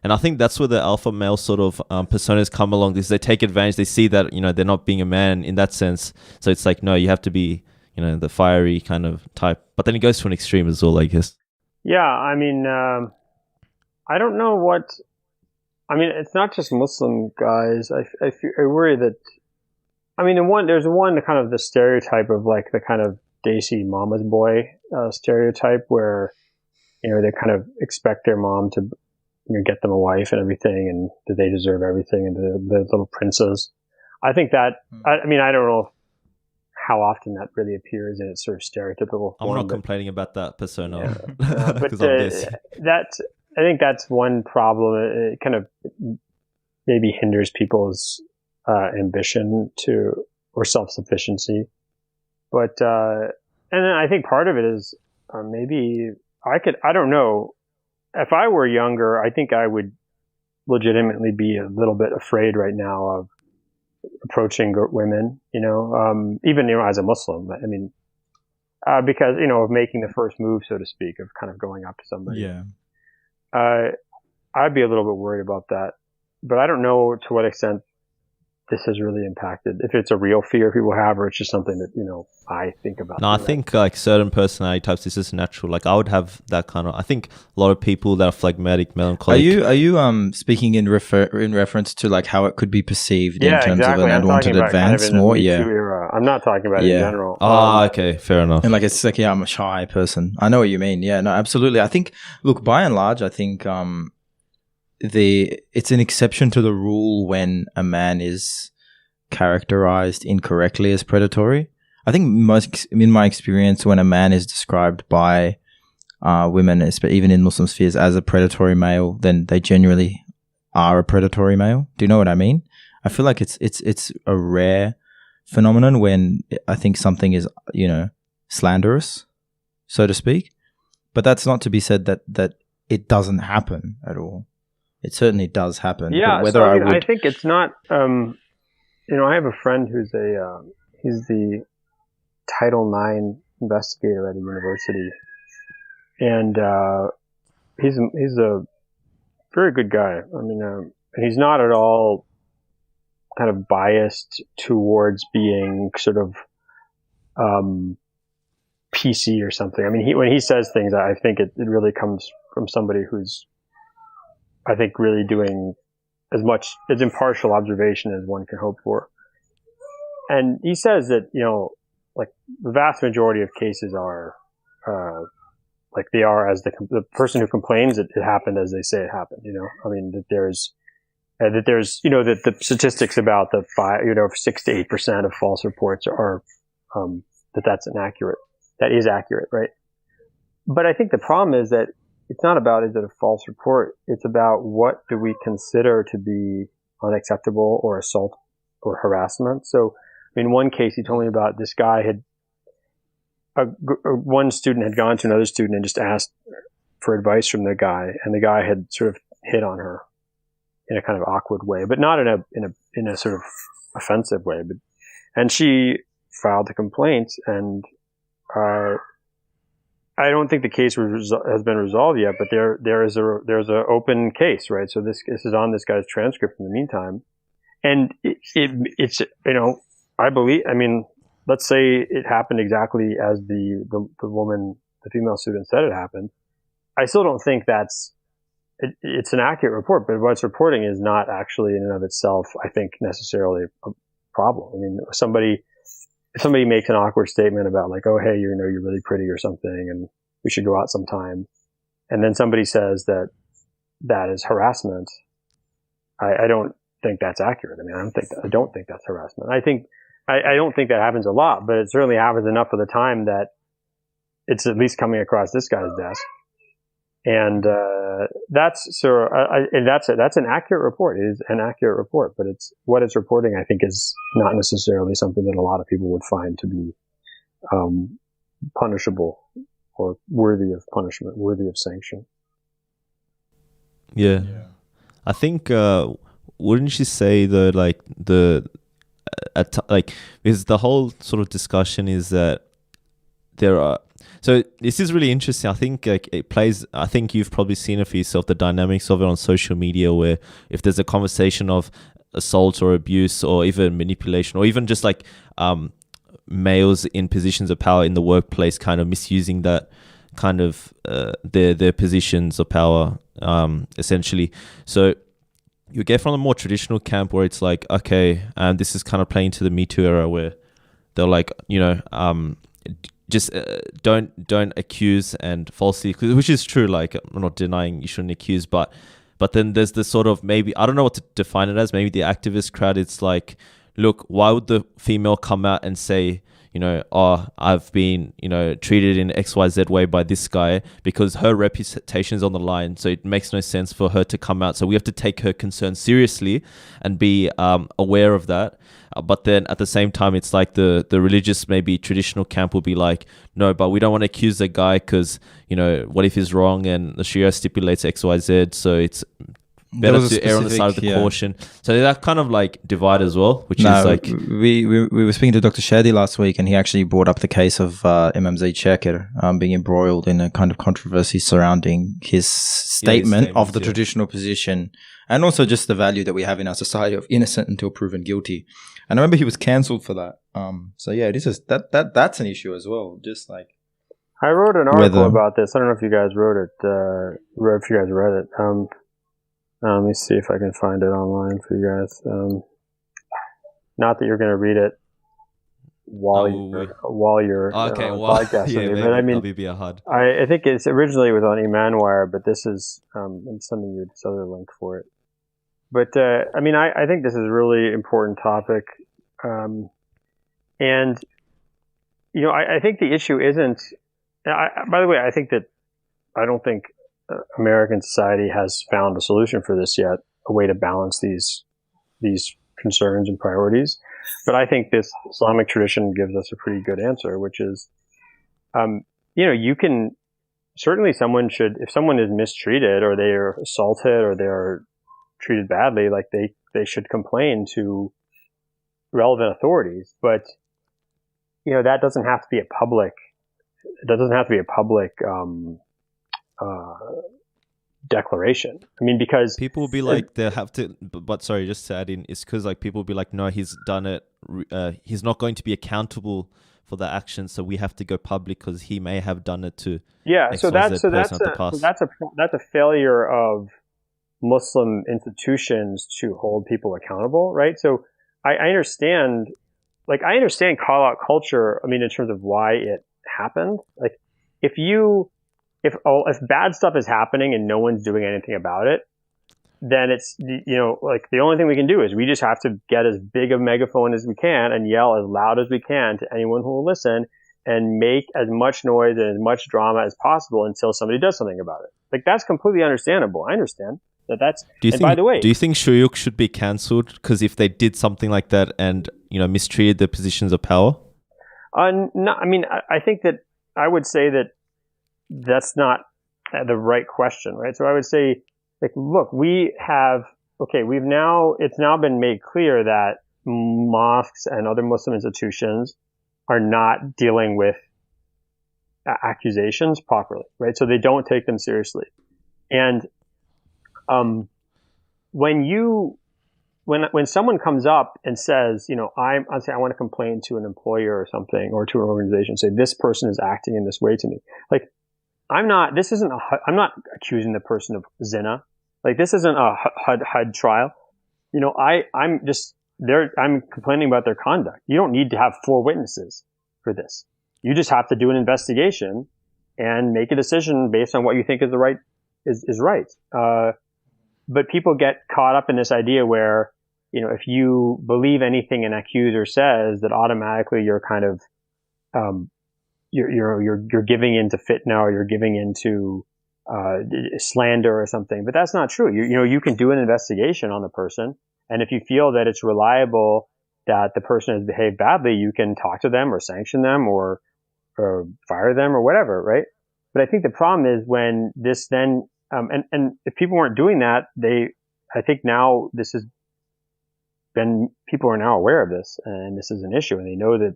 Speaker 2: And I think that's where the alpha male sort of personas come along. They take advantage. They see that they're not being a man in that sense. So it's like, no, you have to be the fiery kind of type. But then it goes to an extreme as well, I guess.
Speaker 3: Yeah, I mean, I don't know what. I mean, it's not just Muslim guys. I worry that. I mean, there's one kind of the stereotype of like the kind of Desi mama's boy stereotype where they kind of expect their mom to get them a wife and everything, and that they deserve everything, and the little princes. I think that. I mean, I don't know how often that really appears in its sort of stereotypical form.
Speaker 2: I'm not complaining about that persona,
Speaker 3: but I think that's one problem. It kind of maybe hinders people's ambition or self-sufficiency. But and then I think part of it is maybe I don't know. If I were younger, I think I would legitimately be a little bit afraid right now of approaching women, even as a Muslim. I mean, because of making the first move, so to speak, of kind of going up to somebody.
Speaker 1: Yeah.
Speaker 3: I'd be a little bit worried about that, but I don't know to what extent this has really impacted. If it's a real fear people have, or it's just something that I think about.
Speaker 2: No, I think like certain personality types, this is natural. Like I would have that kind of. I think a lot of people that are phlegmatic, melancholic.
Speaker 1: Are you speaking in reference to like how it could be perceived in terms of an unwanted advance? Kind of more,
Speaker 3: era. I'm not talking about it in general.
Speaker 2: Okay, fair enough.
Speaker 1: And like it's like, I'm a shy person. I know what you mean. Yeah, no, absolutely. I think, look, by and large, I think it's an exception to the rule when a man is characterized incorrectly as predatory. I think in my experience, when a man is described by women, even in Muslim spheres, as a predatory male, then they genuinely are a predatory male. Do you know what I mean? I feel like it's a rare phenomenon when I think something is slanderous, so to speak. But that's not to be said that it doesn't happen at all. It certainly does happen.
Speaker 3: Yeah,
Speaker 1: but
Speaker 3: I think it's not. I have a friend who's he's the Title IX investigator at a university, and he's a very good guy. I mean, he's not at all kind of biased towards being sort of PC or something. I mean, when he says things, I think it really comes from somebody who's, I think, really doing as much as impartial observation as one can hope for. And he says that, like the vast majority of cases are, like they are as the person who complains, it happened as they say it happened, I mean, that there's, that the statistics about the 6 to 8% of false reports are, that is accurate, right? But I think the problem is that it's not about, is it a false report? It's about what do we consider to be unacceptable or assault or harassment. So, I mean, one case he told me about, this guy one student had gone to another student and just asked for advice from the guy, and the guy had sort of hit on her in a kind of awkward way, but not in a sort of offensive way. And she filed a complaint, and I don't think the case has been resolved yet, but there's a open case, right? So this is on this guy's transcript in the meantime, and it's I believe. I mean, let's say it happened exactly as the female student said it happened. I still don't think it's an accurate report, but what it's reporting is not actually in and of itself, I think, necessarily a problem. I mean, if somebody makes an awkward statement about like, oh, hey, you're really pretty or something, and we should go out sometime, and then somebody says that is harassment, I don't think that's accurate. I mean, I don't think that's harassment. I don't think that happens a lot, but it certainly happens enough of the time that it's at least coming across this guy's desk. And that's an accurate report. It is an accurate report, but what it's reporting, I think, is not necessarily something that a lot of people would find to be punishable or worthy of punishment, worthy of sanction.
Speaker 2: Yeah. I think wouldn't you say that like the like, because the whole sort of discussion is that there are. So this is really interesting. I think like it plays. I think you've probably seen it for yourself, the dynamics of it on social media, where if there's a conversation of assault or abuse or even manipulation or even just like males in positions of power in the workplace kind of misusing that kind of their positions of power, essentially. So you get from the more traditional camp where it's like, okay, this is kind of playing to the Me Too era where they're like, just don't accuse and falsely, which is true. Like, I'm not denying you shouldn't accuse, but then there's this sort of, maybe, I don't know what to define it as, maybe the activist crowd, it's like, look, why would the female come out and say, oh, I've been, treated in XYZ way by this guy, because her reputation is on the line. So it makes no sense for her to come out. So we have to take her concern seriously and be aware of that. But then at the same time, it's like the religious, maybe traditional camp will be like, no, but we don't want to accuse the guy because, what if he's wrong and the Sharia stipulates XYZ. So it's better to err on the side of the caution. So that kind of like divide as well, which is like...
Speaker 1: We were speaking to Dr. Shadi last week, and he actually brought up the case of Imam Zaid Shakir being embroiled in a kind of controversy surrounding his statement of the traditional position, and also just the value that we have in our society of innocent until proven guilty. And I remember he was cancelled for that. So yeah, this is that's an issue as well. Just like,
Speaker 3: I wrote an article about this. I don't know if you guys wrote it. If you guys read it. Let me see if I can find it online for you guys. Not that you're going to read it while you're podcasting,
Speaker 2: yeah,
Speaker 3: but I mean, I think it's originally was on Emanwire, but this is something you this other link for it. But I mean, I think this is a really important topic, and I think the issue isn't. By the way, I don't think American society has found a solution for this yet, a way to balance these concerns and priorities. But I think this Islamic tradition gives us a pretty good answer, which is, you can certainly if someone is mistreated or they are assaulted or they are treated badly, like they should complain to relevant authorities. But that doesn't have to be a public. That doesn't have to be a public declaration. I mean, because
Speaker 2: people will be like, they have to. But sorry, just to add in, it's because like people will be like, no, he's done it. He's not going to be accountable for the action, so we have to go public because he may have done it to.
Speaker 3: Yeah, so that's a failure of Muslim institutions to hold people accountable, right? So I understand call out culture. I mean, in terms of why it happened. Like, if bad stuff is happening and no one's doing anything about it, then it's, like the only thing we can do is we just have to get as big a megaphone as we can and yell as loud as we can to anyone who will listen and make as much noise and as much drama as possible until somebody does something about it. Like, that's completely understandable. I understand that's. By the way,
Speaker 2: do you think shuyukh should be cancelled because if they did something like that and mistreated their positions of power?
Speaker 3: No, I mean, I think that I would say that that's not the right question, right? So I would say, like, look, it's now been made clear that mosques and other Muslim institutions are not dealing with accusations properly, right? So they don't take them seriously. And when someone comes up and says, I want to complain to an employer or something, or to an organization, say this person is acting in this way to me, like, I'm not accusing the person of zina. Like, this isn't a Hud trial. I'm complaining about their conduct. You don't need to have 4 witnesses for this. You just have to do an investigation and make a decision based on what you think is right. But people get caught up in this idea where, if you believe anything an accuser says, that automatically you're kind of, you're giving into fitna, or you're giving into slander or something. But that's not true. You can do an investigation on the person, and if you feel that it's reliable that the person has behaved badly, you can talk to them or sanction them or fire them or whatever, right? But I think the problem is when this then and if people weren't doing that, I think now this has people are now aware of this, and this is an issue, and they know that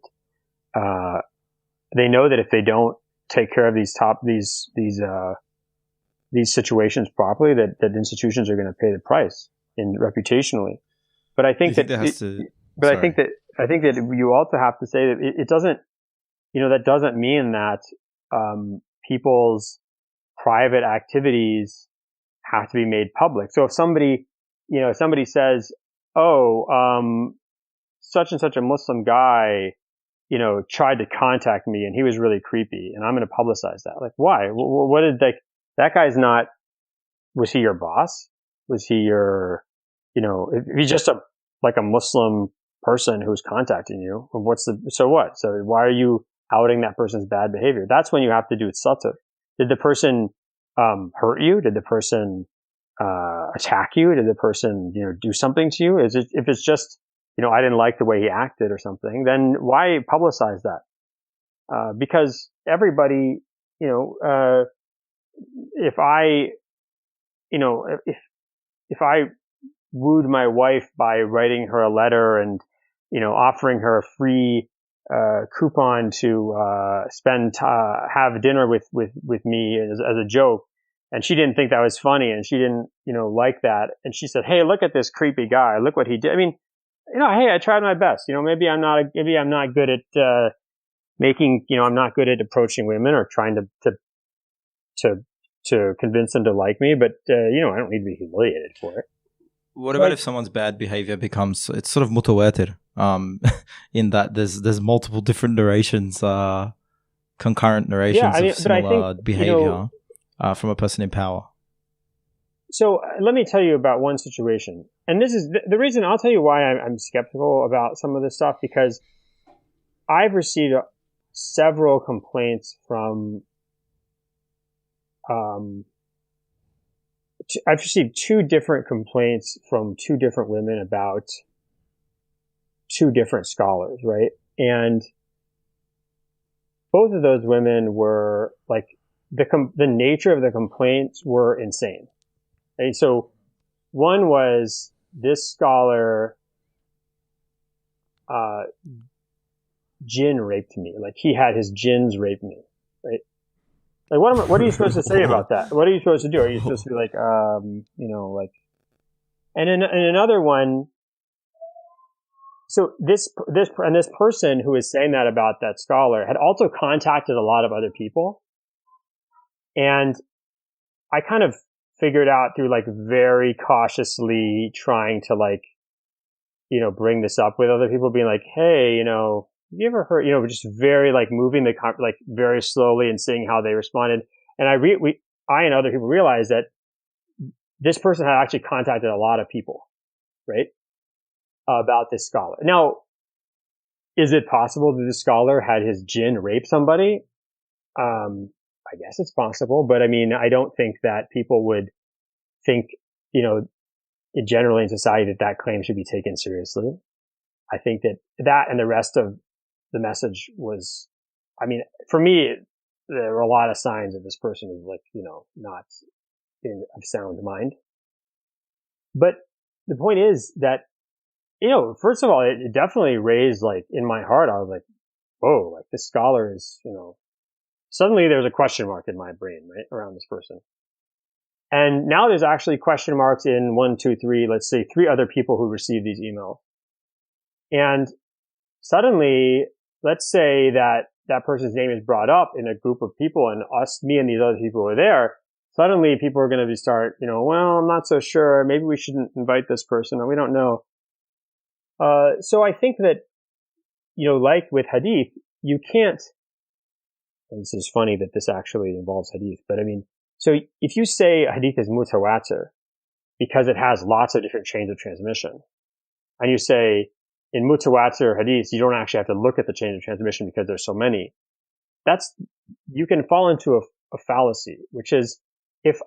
Speaker 3: if they don't take care of these situations properly, that institutions are going to pay the price reputationally. But I think I think that you also have to say that it doesn't, that doesn't mean that people's private activities have to be made public. So if somebody says, such and such a Muslim guy, tried to contact me and he was really creepy and I'm going to publicize that. Like, why? What did that guy's not, was he your boss? Was he your, if he's just a Muslim person who's contacting you, so what? So why are you outing that person's bad behavior? That's when you have to do it subtle. Did the person, hurt you? Did the person, attack you? Did the person, do something to you? If it's just, I didn't like the way he acted or something, then why publicize that? Because everybody, if I wooed my wife by writing her a letter and, offering her a free, coupon to, have dinner with me as a joke, and she didn't think that was funny and she didn't, like that. And she said, "Hey, look at this creepy guy. Look what he did." I mean, hey, I tried my best. Maybe I'm not good at, I'm not good at approaching women or trying to convince them to like me, but, I don't need to be humiliated for it.
Speaker 1: What about if someone's bad behavior becomes, it's sort of mutawatir, in that there's multiple different narrations, concurrent narrations of similar behavior, from a person in power?
Speaker 3: So let me tell you about one situation. And this is the reason. I'll tell you why I'm skeptical about some of this stuff, because I've received several complaints from, I've received 2 different complaints from 2 different women about 2 different scholars, right? And both of those women were like, the nature of the complaints were insane. And so one was, this scholar, Jinn raped me. Like, he had his jinns rape me, right? Like, what are you supposed to say about that? What are you supposed to do? Are you supposed to be like, and in another one, so this person who is saying that about that scholar had also contacted a lot of other people. And I kind of figured out through very cautiously trying to bring this up with other people, being like, hey, have you ever heard, just very moving very slowly and seeing how they responded. And I and other people realized that this person had actually contacted a lot of people, right? About this scholar. Now, is it possible that this scholar had his jinn rape somebody? I guess it's possible, but I mean, I don't think that people would think, generally in society that claim should be taken seriously. I think that and the rest of the message was, I mean, for me, there were a lot of signs that this person is not of sound mind. But the point is that, first of all, it definitely raised in my heart, I was like, whoa, this scholar is, suddenly there's a question mark in my brain, right, around this person. And now there's actually question marks in 1, 2, 3, let's say 3 other people who received these emails. And suddenly, let's say that person's name is brought up in a group of people and me and these other people were there. Suddenly people are going to start, well, I'm not so sure. Maybe we shouldn't invite this person, or we don't know. So I think that, like with hadith, you can't, and this is funny that this actually involves hadith, but I mean, so if you say a hadith is mutawatir because it has lots of different chains of transmission, and you say in mutawatir hadith, you don't actually have to look at the chain of transmission because there's so many, you can fall into a fallacy, which is if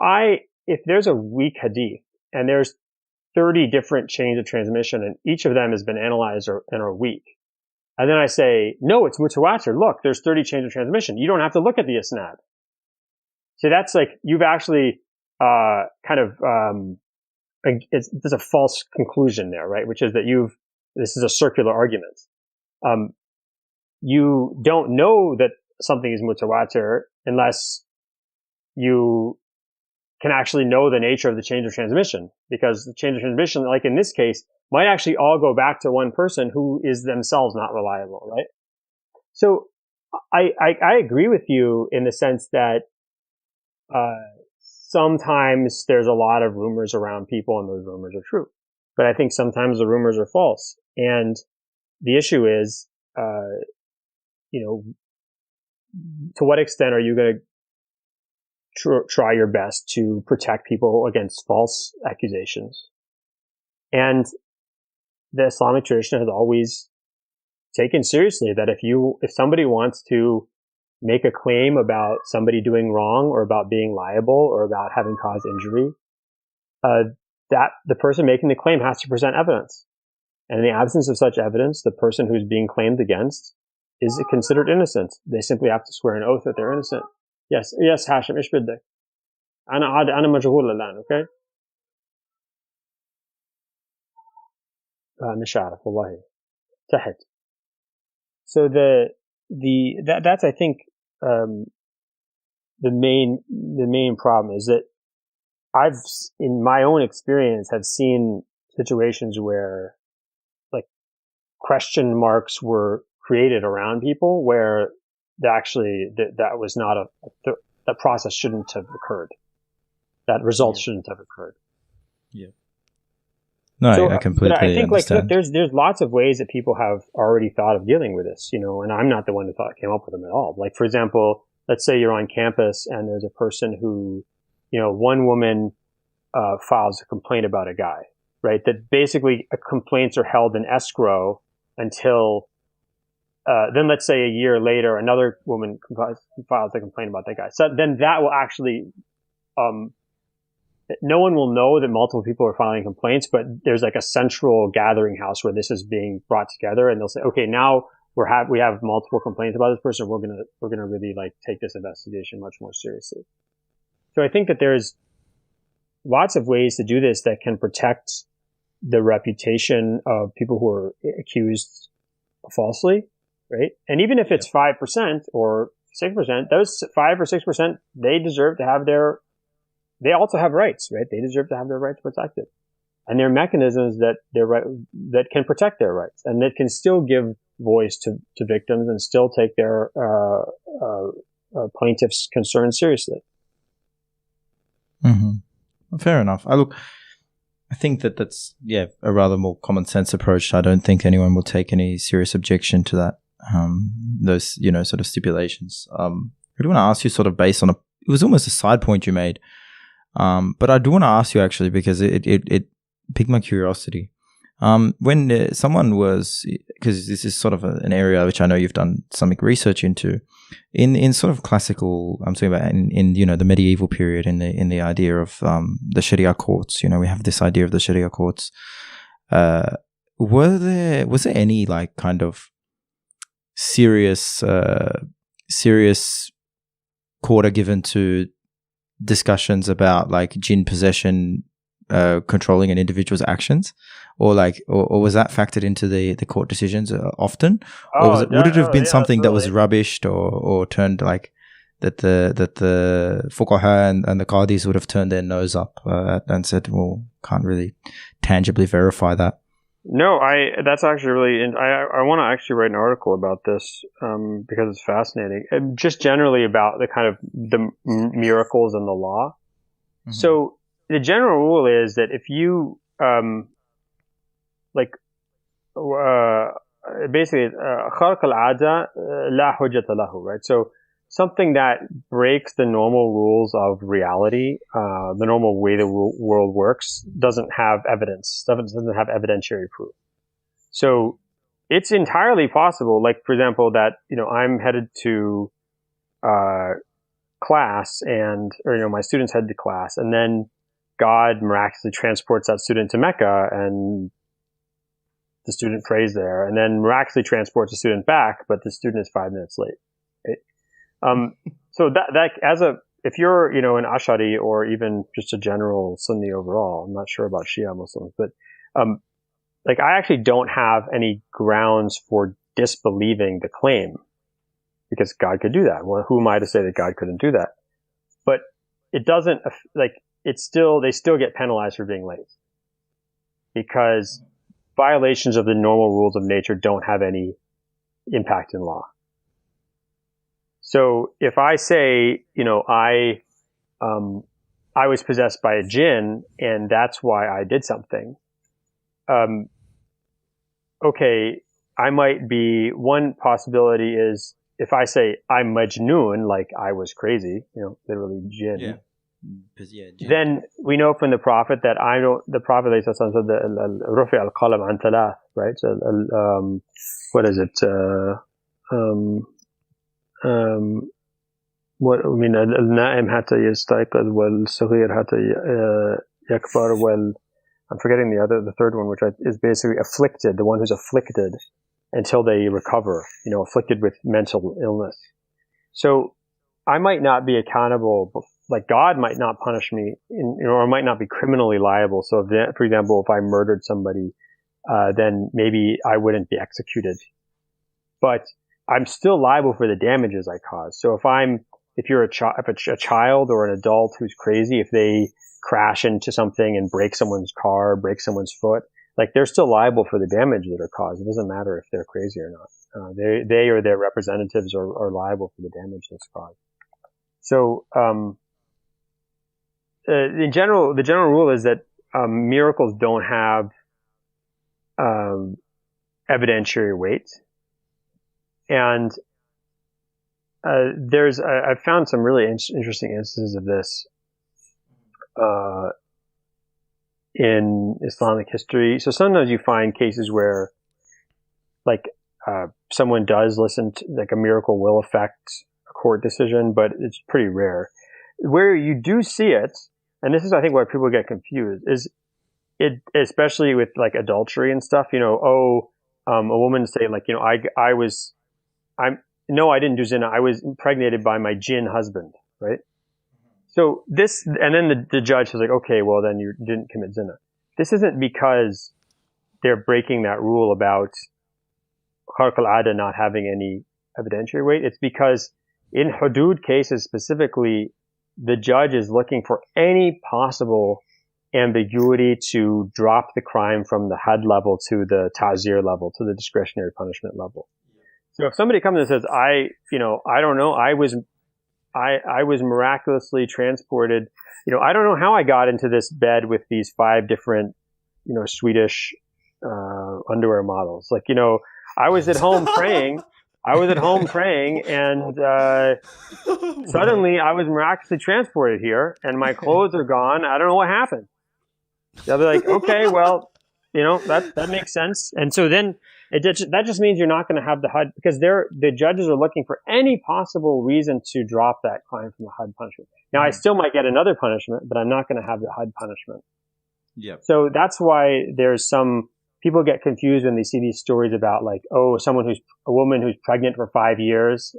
Speaker 3: there's a weak hadith and there's 30 different chains of transmission and each of them has been analyzed and are weak, and then I say, no, it's mutawatir. Look, there's 30 chains of transmission. You don't have to look at the isnad. So that's you've actually, there's a false conclusion there, right? Which is that you've This is a circular argument. You don't know that something is mutawatir unless you can actually know the nature of the change of transmission, because the change of transmission, like in this case, might actually all go back to one person who is themselves not reliable, right? So I agree with you in the sense that sometimes there's a lot of rumors around people and those rumors are true. But I think sometimes the rumors are false. And the issue is, to what extent are you going to try your best to protect people against false accusations? And the Islamic tradition has always taken seriously that if somebody wants to make a claim about somebody doing wrong or about being liable or about having caused injury, that the person making the claim has to present evidence. And in the absence of such evidence, the person who's being claimed against is considered innocent. They simply have to swear an oath that they're innocent. Yes, Hashim, إيش بدك؟ أنا مشغول الآن, okay? مش عارف والله. تحت. So that's I think the main problem is that I've, in my own experience, have seen situations where like question marks were created around people where that was not that process shouldn't have occurred. That result shouldn't have occurred.
Speaker 1: Yeah. No, so, I completely
Speaker 3: I think
Speaker 1: understand.
Speaker 3: Like, look, there's lots of ways that people have already thought of dealing with this, and I'm not the one who came up with them at all. Like, for example, let's say you're on campus and there's a person who, one woman files a complaint about a guy, right? That basically complaints are held in escrow until, then let's say a year later, another woman files a complaint about that guy. So then that will actually, no one will know that multiple people are filing complaints, but there's like a central gathering house where this is being brought together, and they'll say, okay, now we have multiple complaints about this person. We're gonna really like take this investigation much more seriously. So I think that there's lots of ways to do this that can protect the reputation of people who are accused falsely, right? And even if it's 5% or 6%, those 5 or 6%, they deserve to have they also have rights, right? They deserve to have their rights protected. And there are mechanisms that can protect their rights and that can still give voice to victims and still take their plaintiffs' concerns seriously.
Speaker 1: Mm-hmm. Fair enough. I think that's a rather more common sense approach. I don't think anyone will take any serious objection to that. Those sort of stipulations. I do want to ask you, sort of based on it was almost a side point you made. But I do want to ask you actually, because it piqued my curiosity. When someone was, because this is sort of an area which I know you've done some research into, in sort of classical, I'm talking about in the medieval period, in the idea of the Sharia courts. We have this idea of the Sharia courts. Was there any like kind of serious quarter given to discussions about like jinn possession controlling an individual's actions, or was that factored into the court decisions often, or would it have been something that was rubbished or turned like that the fuqaha and the qadis would have turned their nose up and said, well, can't really tangibly verify that?
Speaker 3: No, that's actually really, I want to actually write an article about this, because it's fascinating. And just generally about the kind of the miracles in the law. Mm-hmm. So the general rule is that if you, basically, kharq al-'ada la hujjata lahu, right? So something that breaks the normal rules of reality, the normal way the world works, doesn't have evidence, doesn't have evidentiary proof. So it's entirely possible, like, for example, that, I'm headed to class or my students head to class, and then God miraculously transports that student to Mecca, and the student prays there, and then miraculously transports the student back, but the student is 5 minutes late. Right? So that if you're, an Ash'ari or even just a general Sunni overall, I'm not sure about Shia Muslims, but, like, I actually don't have any grounds for disbelieving the claim, because God could do that. Well, who am I to say that God couldn't do that? But it doesn't, like, they still get penalized for being late, because violations of the normal rules of nature don't have any impact in law. So if I say, I was possessed by a jinn and that's why I did something, okay, I might be, one possibility is if I say I'm majnoon, like I was crazy, literally jinn.
Speaker 1: Yeah. Jinn.
Speaker 3: Then we know from the Prophet that the Prophet said, rufi al-qalam an thalath, right? So, what is it? من النائم حتى يستيقظ والصغير حتى يكبر I'm forgetting the third one, which is basically afflicted, the one who's afflicted until they recover, afflicted with mental illness. So I might not be accountable, like God might not punish me, or might not be criminally liable. So for example, if I murdered somebody, then maybe I wouldn't be executed. But I'm still liable for the damages I caused. So if you're a child or an adult who's crazy, if they crash into something and break someone's car, break someone's foot, like they're still liable for the damage that are caused. It doesn't matter if they're crazy or not. They or their representatives are liable for the damage that's caused. So, in general, the general rule is that miracles don't have evidentiary weight. And I've found some really interesting instances of this in Islamic history. So sometimes you find cases where, like, someone does listen to, like, a miracle will affect a court decision, but it's pretty rare. Where you do see it, and this is, I think, why people get confused, is it, especially with like adultery and stuff. A woman say, like, I didn't do zina. I was impregnated by my jinn husband, right? So this, and then the judge is like, okay, well then you didn't commit zina. This isn't because they're breaking that rule about kharq al-ada not having any evidentiary weight. It's because in hudud cases specifically, the judge is looking for any possible ambiguity to drop the crime from the had level to the ta'zir level, to the discretionary punishment level. So if somebody comes and says, I don't know, I was miraculously transported, I don't know how I got into this bed with these 5 different, Swedish, underwear models. Like, I was at home praying, and, suddenly I was miraculously transported here and my clothes are gone. I don't know what happened. They'll be like, okay, well, that makes sense. And so then that just means you're not going to have the HUD, because the judges are looking for any possible reason to drop that crime from the HUD punishment. Now, I still might get another punishment, but I'm not going to have the HUD punishment.
Speaker 1: Yeah.
Speaker 3: So that's why there's some people get confused when they see these stories about, like, a woman who's pregnant for 5 years,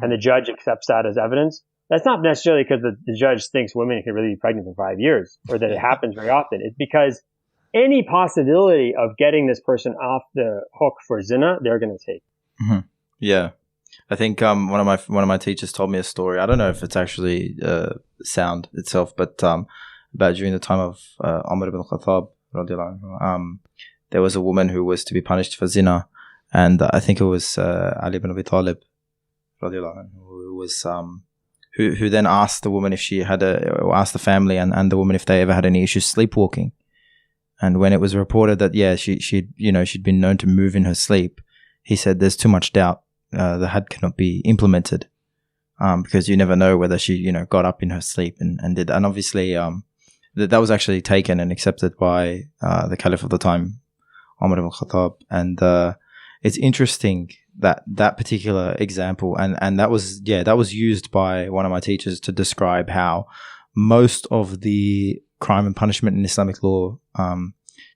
Speaker 3: and the judge accepts that as evidence. That's not necessarily because the judge thinks women can really be pregnant for 5 years, or that it happens very often. It's because any possibility of getting this person off the hook for zina, they're going to take.
Speaker 1: Mm-hmm. Yeah. I think one of my teachers told me a story. I don't know if it's actually sound itself, but about during the time of Umar ibn Khattab, there was a woman who was to be punished for zina, and I think it was Ali ibn Abi Talib, who was who then asked the woman if she had asked the family and the woman if they ever had any issues sleepwalking. And when it was reported that, yeah, she'd been known to move in her sleep, he said there's too much doubt. The had cannot be implemented because you never know whether she, got up in her sleep and did. And obviously, that was actually taken and accepted by the Caliph of the time, Umar ibn Khattab. And it's interesting that particular example, and that was used by one of my teachers to describe how most of the crime and punishment in Islamic law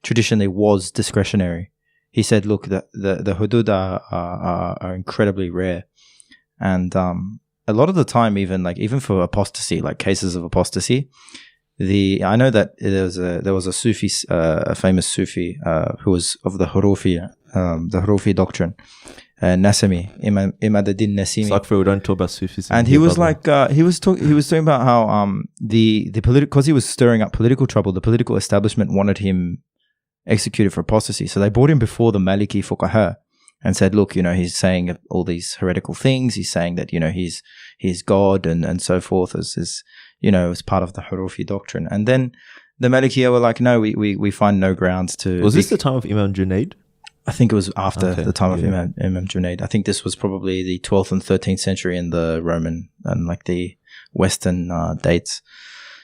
Speaker 1: traditionally was discretionary. He said, look, the hudud are incredibly rare. And a lot of the time, even for apostasy, like cases of apostasy, I know that there was a Sufi, a famous Sufi, who was of the Hurufi doctrine, Nasimi, Imad ad-Din Nasimi.
Speaker 2: Sakfir, we don't talk about Sufis.
Speaker 1: And he was like, he was talking about how the political, because he was stirring up political trouble, the political establishment wanted him executed for apostasy. So they brought him before the Maliki Fuqaha and said, look, he's saying all these heretical things. He's saying that, he's God and so forth as part of the Hurufi doctrine. And then the Malikiya were like, no, we find no grounds to...
Speaker 2: Was this the time of Imam Junaid?
Speaker 1: I think it was after the time of Imam Junaid. I think this was probably the 12th and 13th century in the Roman and like the Western dates.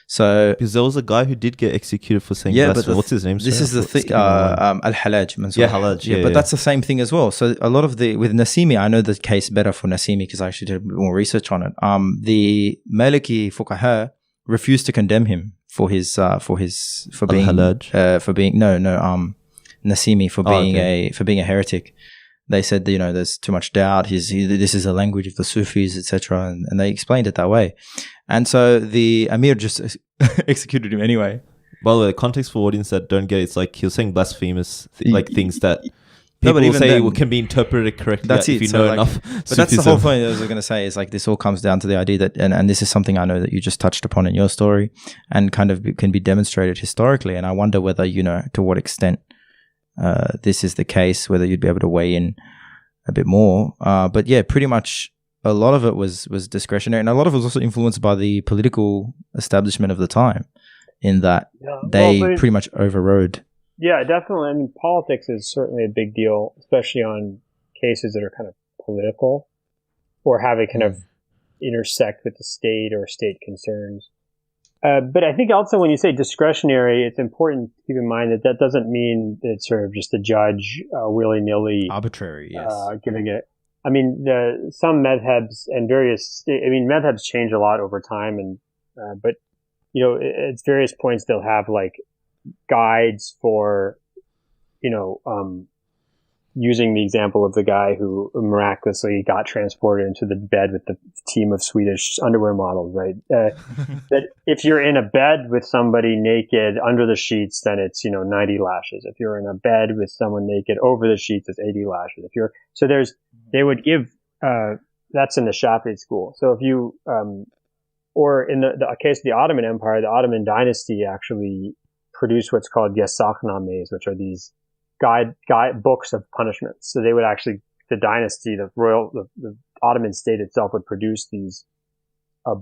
Speaker 1: So
Speaker 2: because there was a guy who did get executed for saying blasphemy. What's his name?
Speaker 1: This is the thing. Al-Halaj.
Speaker 2: Halaj.
Speaker 1: But that's the same thing as well. So a lot of with Nasimi, I know the case better for Nasimi because I actually did a bit more research on it. The Maliki Fuqaha refused to condemn him for being
Speaker 2: Al-Halaj?
Speaker 1: Nasimi for being a heretic. They said that, there's too much doubt. This is a language of the Sufis, etc., and they explained it that way. And so the Amir just executed him anyway.
Speaker 2: By the way, the context for audience that don't get it, it's like he was saying blasphemous things that people say can be interpreted correctly.
Speaker 1: That's
Speaker 2: if you know enough.
Speaker 1: But that's the whole point I was going to say is like this all comes down to the idea that, and this is something I know that you just touched upon in your story and kind of can be demonstrated historically. And I wonder whether, to what extent this is the case, whether you'd be able to weigh in a bit more. But yeah, pretty much a lot of it was discretionary, and a lot of it was also influenced by the political establishment of the time in that they pretty much overrode.
Speaker 3: Yeah, definitely. I mean, politics is certainly a big deal, especially on cases that are kind of political or have a kind of intersect with the state or state concerns. But I think also when you say discretionary, it's important to keep in mind that doesn't mean that it's sort of just a judge willy-nilly.
Speaker 1: Arbitrary, yes.
Speaker 3: Giving it. I mean, some madhabs and madhabs change a lot over time, but at various points they'll have like guides for, using the example of the guy who miraculously got transported into the bed with the team of Swedish underwear models, right? That if you're in a bed with somebody naked under the sheets, then it's, 90 lashes. If you're in a bed with someone naked over the sheets, it's 80 lashes. They would give, that's in the Shafi'i school. So if you, or in the case of the Ottoman Empire, the Ottoman dynasty actually produced what's called yasaknames, which are these guide books of punishments. So they would actually, the dynasty, the Ottoman state itself would produce these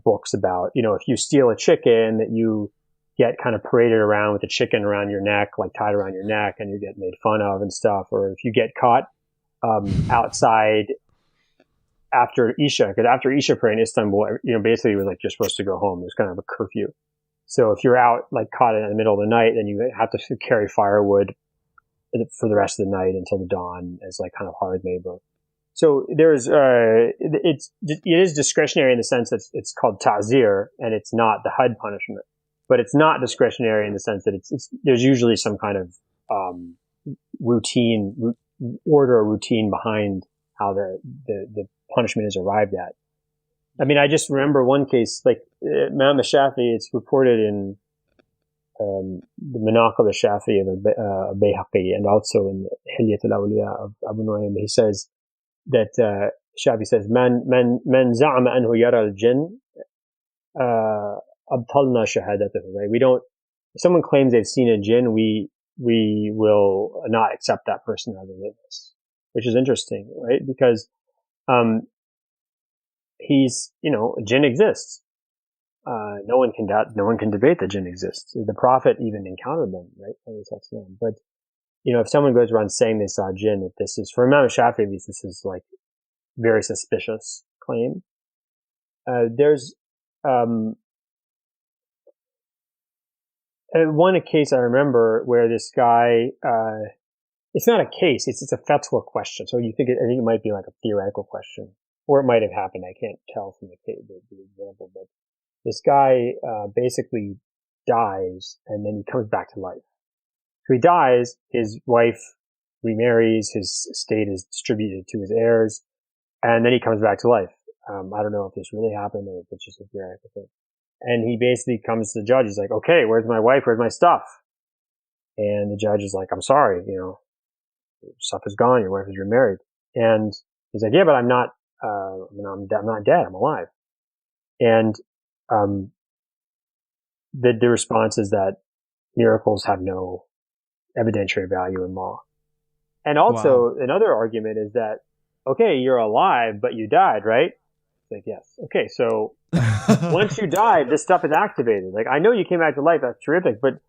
Speaker 3: books about, if you steal a chicken, that you get kind of paraded around with the chicken around your neck, like tied around your neck, and you get made fun of and stuff. Or if you get caught outside after Isha, because after Isha prayer in Istanbul, basically it was like you're supposed to go home. It was kind of a curfew. So if you're out like caught in the middle of the night, then you have to carry firewood for the rest of the night until the dawn as like kind of hard labor. So there's it is discretionary in the sense that it's called ta'zir, and it's not the Hud punishment, but it's not discretionary in the sense that there's usually some kind of routine behind how the punishment is arrived at. I mean, I just remember one case, like Imam Shafi'i, it's reported in the Manaqib al-Shafi'i of Bayhaqi, and also in the Hilyat al-Awliya of Abu Nu'aym. He says that Shafi'i says, Man za'ama anhu yara al-jinn abtalna shahadatahu. Right? If someone claims they've seen a jinn, we will not accept that person as a witness, which is interesting, right? Because a jinn exists. No one can debate that jinn exists. The Prophet even encountered them, right? But, if someone goes around saying they saw jinn, that this is, for Imam Shafi'i at least, this is like very suspicious claim. There's, one case I remember where this guy, it's not a case, it's a fatwa question. So I think it might be like a theoretical question, or it might have happened. I can't tell from the example, but this guy basically dies and then he comes back to life. So he dies, his wife remarries, his estate is distributed to his heirs, and then he comes back to life. I don't know if this really happened or if it's just a theoretical thing. And he basically comes to the judge. He's like, okay, where's my wife? Where's my stuff? And the judge is like, I'm sorry, your stuff is gone. Your wife is remarried. And he's like, yeah, but I'm not dead. I'm alive. And, the response is that miracles have no evidentiary value in law. And also another argument is that, okay, you're alive, but you died, right? It's like, yes. Okay. So once you died, this stuff is activated. Like, I know you came back to life. That's terrific. But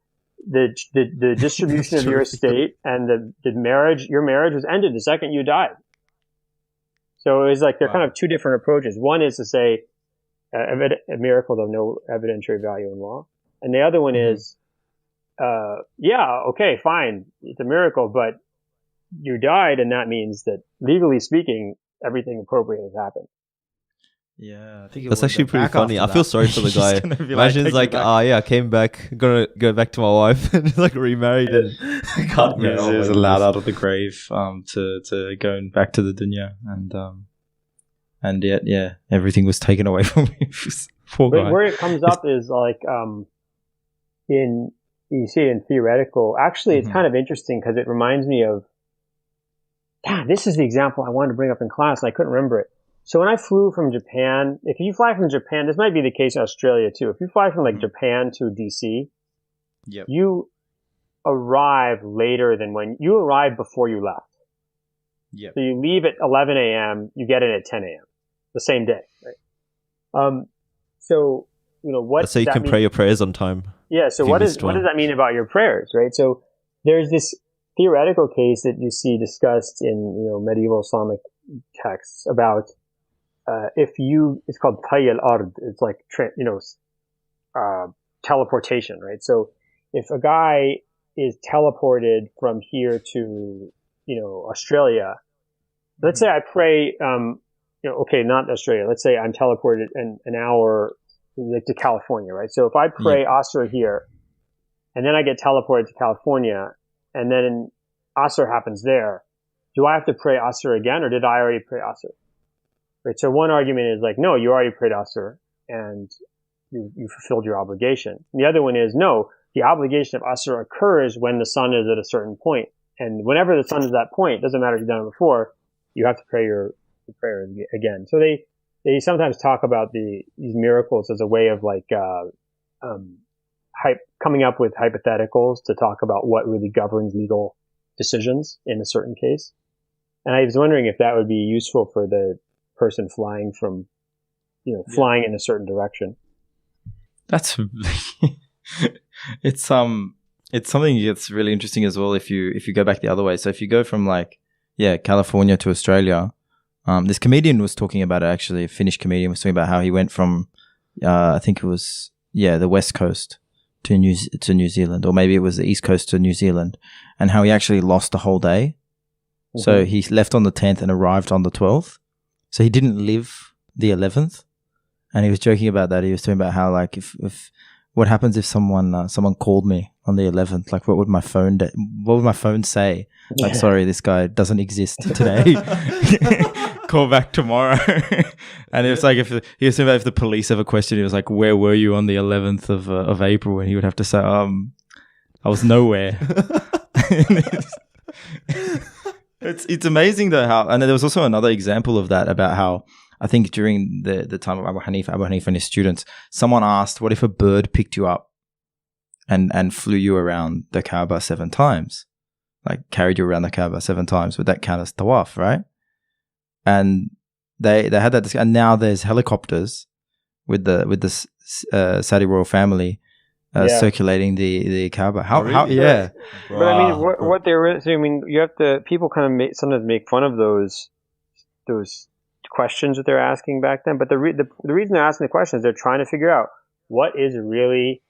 Speaker 3: the distribution of your estate and the marriage, your marriage was ended the second you died. So it was like, they're kind of two different approaches. One is to say, miracles have no evidentiary value in law. And the other one is, yeah, okay, fine. It's a miracle, but you died. And that means that legally speaking, everything appropriate has happened.
Speaker 1: Yeah, I think
Speaker 2: that's actually pretty funny. I feel sorry for the guy. Imagine it's like, yeah, I came back, gonna go back to my wife and like remarried and can't
Speaker 1: he was allowed out of the grave to going back to the dunya, and yet everything was taken away from him. Poor guy.
Speaker 3: Where it comes up is like you see it in theoretical. Actually, it's kind of interesting because it reminds me of, this is the example I wanted to bring up in class and I couldn't remember it. So when I flew from Japan, if you fly from Japan, this might be the case in Australia too. If you fly from like Japan to DC, you arrive later than when you arrived before you left. Yep. So you leave at 11 a.m., you get in at 10 a.m. the same day, right? So, what?
Speaker 2: So you can pray your prayers on time.
Speaker 3: Yeah. So what does that mean about your prayers, right? So there's this theoretical case that you see discussed in, medieval Islamic texts about, it's called Tay al-Ard. It's like, teleportation, right? So if a guy is teleported from here to, Australia, let's say I pray, okay, not Australia. Let's say I'm teleported an hour like to California, right? So if I pray Asr here and then I get teleported to California and then Asr happens there, do I have to pray Asr again or did I already pray Asr? Right. So one argument is like, no, you already prayed Asr and you fulfilled your obligation. And the other one is, no, the obligation of Asr occurs when the sun is at a certain point. And whenever the sun is at that point, it doesn't matter if you've done it before, you have to pray your prayer again. So they sometimes talk about these miracles as a way of like, coming up with hypotheticals to talk about what really governs legal decisions in a certain case. And I was wondering if that would be useful for the person flying from, flying in a certain direction.
Speaker 1: That's it's something that's really interesting as well if you go back the other way. So if you go from California to Australia, this comedian was talking about it actually. A Finnish comedian was talking about how he went from I think it was the West Coast to New Zealand, or maybe it was the East Coast to New Zealand, and how he actually lost the whole day. Mm-hmm. So he left on the 10th and arrived on the 12th. So he didn't live the 11th, and he was joking about that. He was talking about how like if what happens if someone called me on the 11th, like what would my phone say? Like, sorry, this guy doesn't exist today. Call back tomorrow. And it was like he was saying about if the police ever questioned him, it was like, where were you on the 11th of April? And he would have to say, I was nowhere. It's amazing though how, and there was also another example of that about how I think during the time of Abu Hanifa and his students, someone asked, what if a bird picked you up and flew you around the Kaaba 7 times? Like carried you around the Kaaba 7 times, would that count as tawaf, right? And they had that discussion, and now there's helicopters with the Saudi royal family circulating the Kaaba. How yeah.
Speaker 3: But I mean, what they're saying, I mean, you have to, people kind of sometimes make fun of those questions that they're asking back then. But the reason they're asking the question is they're trying to figure out what is really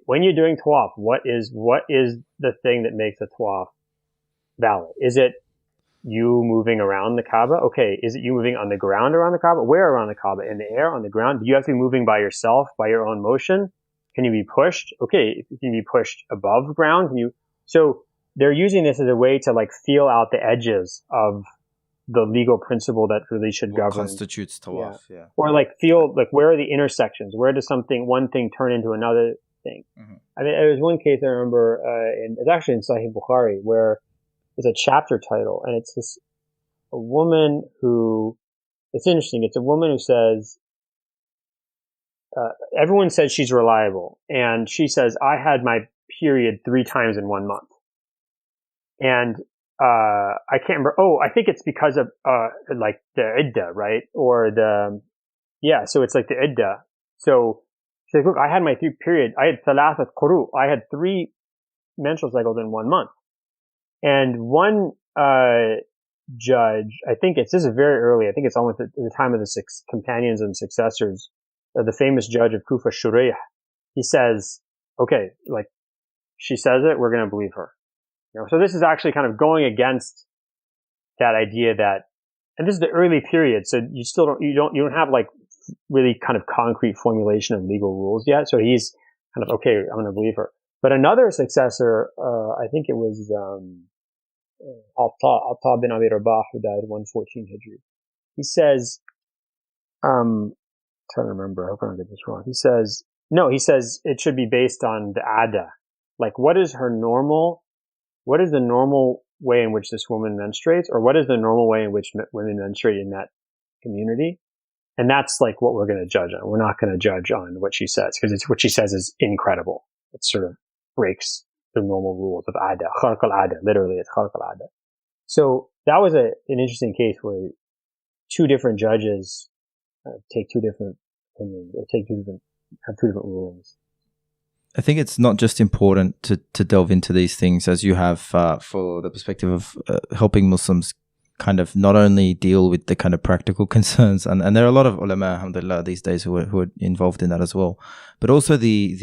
Speaker 3: when you're doing tawaf, what is the thing that makes a tawaf valid? Is it you moving around the Kaaba? Okay. Is it you moving on the ground around the Kaaba? Where around the Kaaba? In the air, on the ground? Do you have to be moving by yourself, by your own motion? Can you be pushed? Okay. Can you be pushed above ground? So they're using this as a way to like feel out the edges of the legal principle that really should govern.
Speaker 1: Constitutes tawaf, yeah.
Speaker 3: Or like feel like where are the intersections? Where does one thing turn into another thing? Mm-hmm. I mean, there was one case I remember, it's actually in Sahih Bukhari, where it's a chapter title, and it's a woman who, it's interesting. It's a woman who says, everyone says she's reliable, and she says, I had my period 3 times in 1 month. And I can't remember. Oh, I think it's because of like the idda, right? Or so it's like the idda. So she's like, look, I had my 3 period. I had thalathat quru. I had 3 menstrual cycles in 1 month. And one judge, I think this is very early. I think it's almost at the time of the 6 companions and successors. The famous judge of Kufa, Shurayh. He says, okay, like she says it, we're going to believe her. So this is actually kind of going against that idea that, and this is the early period, so you still don't have like really kind of concrete formulation of legal rules yet. So he's kind of, okay, I'm going to believe her. But another successor, I think it was Atta bin Abi Rabah, who died 114 Hijri. He says, I'm trying to remember, I hope I don't get this wrong. He says it should be based on the ada. Like, what is the normal way in which this woman menstruates, or what is the normal way in which women menstruate in that community? And that's like what we're going to judge on. We're not going to judge on what she says, because what she says is incredible. It sort of breaks the normal rules of ada. Kharq al-ada, literally, it's kharq al-ada. So that was an interesting case where 2 different judges take 2 different opinions, or have 2 different rulings.
Speaker 1: I think it's not just important to delve into these things as you have for the perspective of helping Muslims kind of not only deal with the kind of practical concerns, and there are a lot of ulama, alhamdulillah, these days who are involved in that as well, but also the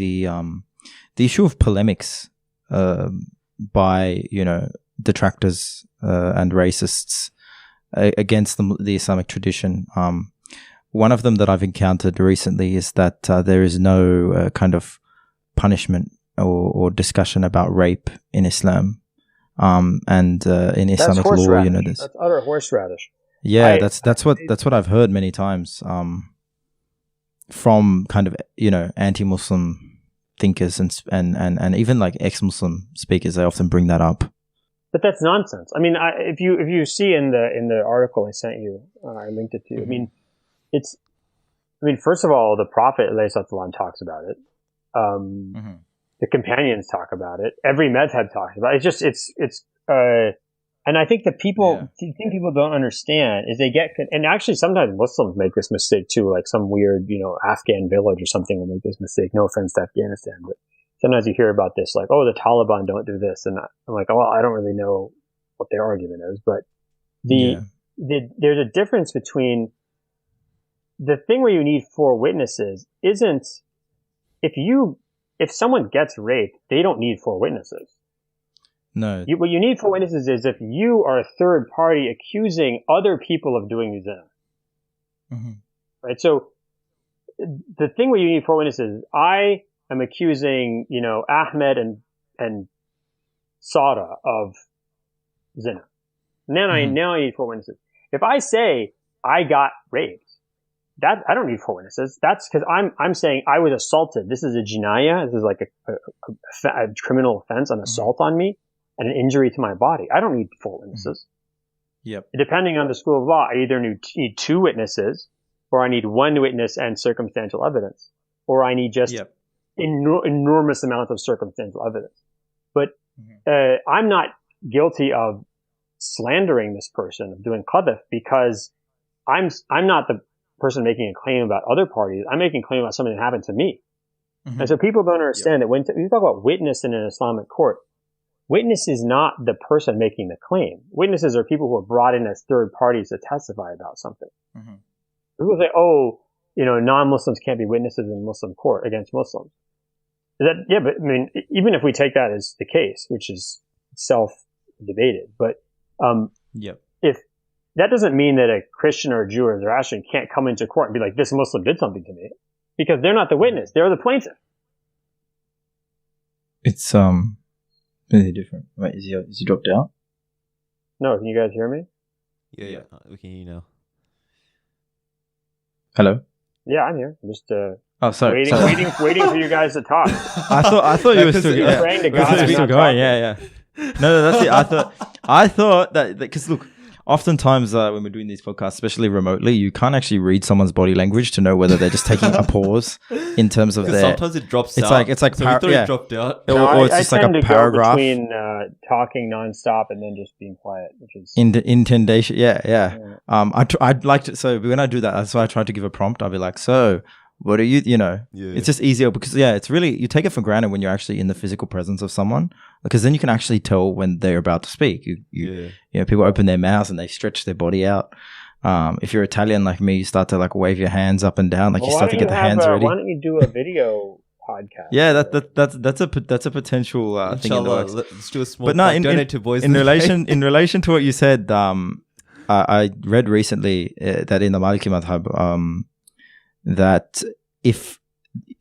Speaker 1: issue of polemics by detractors and racists against the Islamic tradition. One of them that I've encountered recently is that there is no kind of punishment or discussion about rape in Islam, and in Islamic law,
Speaker 3: that's utter horseradish.
Speaker 1: Yeah, that's what I've heard many times from kind of anti-Muslim thinkers and even like ex-Muslim speakers. They often bring that up.
Speaker 3: But that's nonsense. I mean, if you see in the article I sent you, I linked it to you. I mean, first of all, the Prophet ﷺ talks about it. The companions talk about it. Every madhab talks about it. And I think the thing people don't understand is and actually sometimes Muslims make this mistake too, like some weird, Afghan village or something will make this mistake. No offense to Afghanistan, but sometimes you hear about this, like, oh, the Taliban don't do this. And I'm like, oh, well, I don't really know what their argument is, but there's a difference between the thing where you need 4 witnesses isn't, if someone gets raped, they don't need 4 witnesses.
Speaker 1: No.
Speaker 3: What you need 4 witnesses is if you are a third party accusing other people of doing zina. Mm-hmm. Right? So the thing where you need 4 witnesses, I am accusing, Ahmed and Sara of zina. Now I need 4 witnesses. If I say I got raped, that I don't need 4 witnesses. That's because I'm saying I was assaulted. This is a jinaya. This is like a criminal offense, an assault on me, and an injury to my body. I don't need 4 witnesses.
Speaker 1: Yep.
Speaker 3: Depending on the school of law, I either need 2 witnesses, or I need 1 witness and circumstantial evidence, or I need just enormous amount of circumstantial evidence. But I'm not guilty of slandering this person, of doing qadhf, because I'm not the person making a claim about other parties. I'm making a claim about something that happened to me. Mm-hmm. And so people don't understand that when you talk about witness in an Islamic court, witness is not the person making the claim. Witnesses are people who are brought in as third parties to testify about something. Mm-hmm. People say, non-Muslims can't be witnesses in Muslim court against Muslims. But I mean, even if we take that as the case, which is self-debated, but if that doesn't mean that a Christian or a Jew or a Zoroastrian can't come into court and be like, this Muslim did something to me, because they're not the witness. They're the plaintiff.
Speaker 1: It's really different. Wait, is he dropped out?
Speaker 3: No, can you guys hear me?
Speaker 2: Yeah. We can hear you now.
Speaker 1: Hello.
Speaker 3: Yeah, I'm here. I'm just
Speaker 1: sorry.
Speaker 3: waiting for you guys to talk.
Speaker 1: I thought you were still
Speaker 3: praying to God.
Speaker 1: You're still going. Yeah. No, that's it. I thought that because look, oftentimes when we're doing these podcasts, especially remotely, you can't actually read someone's body language to know whether they're just taking a pause in terms of their.
Speaker 2: Sometimes it drops out.
Speaker 1: It's like
Speaker 2: so we thought it dropped out.
Speaker 1: Or it's just like a paragraph.
Speaker 3: Go between talking nonstop and then just being quiet, which is
Speaker 1: intonation. Yeah. I'd like to. So when I do that, that's why I try to give a prompt. I'll be like, so. What are you, it's just easier because, it's really, you take it for granted when you're actually in the physical presence of someone because then you can actually tell when they're about to speak. People open their mouths and they stretch their body out. If you're Italian like me, you start to like wave your hands up and down, like you start to get the hands ready.
Speaker 3: Why don't you do a video podcast?
Speaker 1: Yeah, that's a potential thing in the works.
Speaker 2: Let's do a small donate to boys.
Speaker 1: In relation to what you said, I read recently that in the Maliki Madhab, that if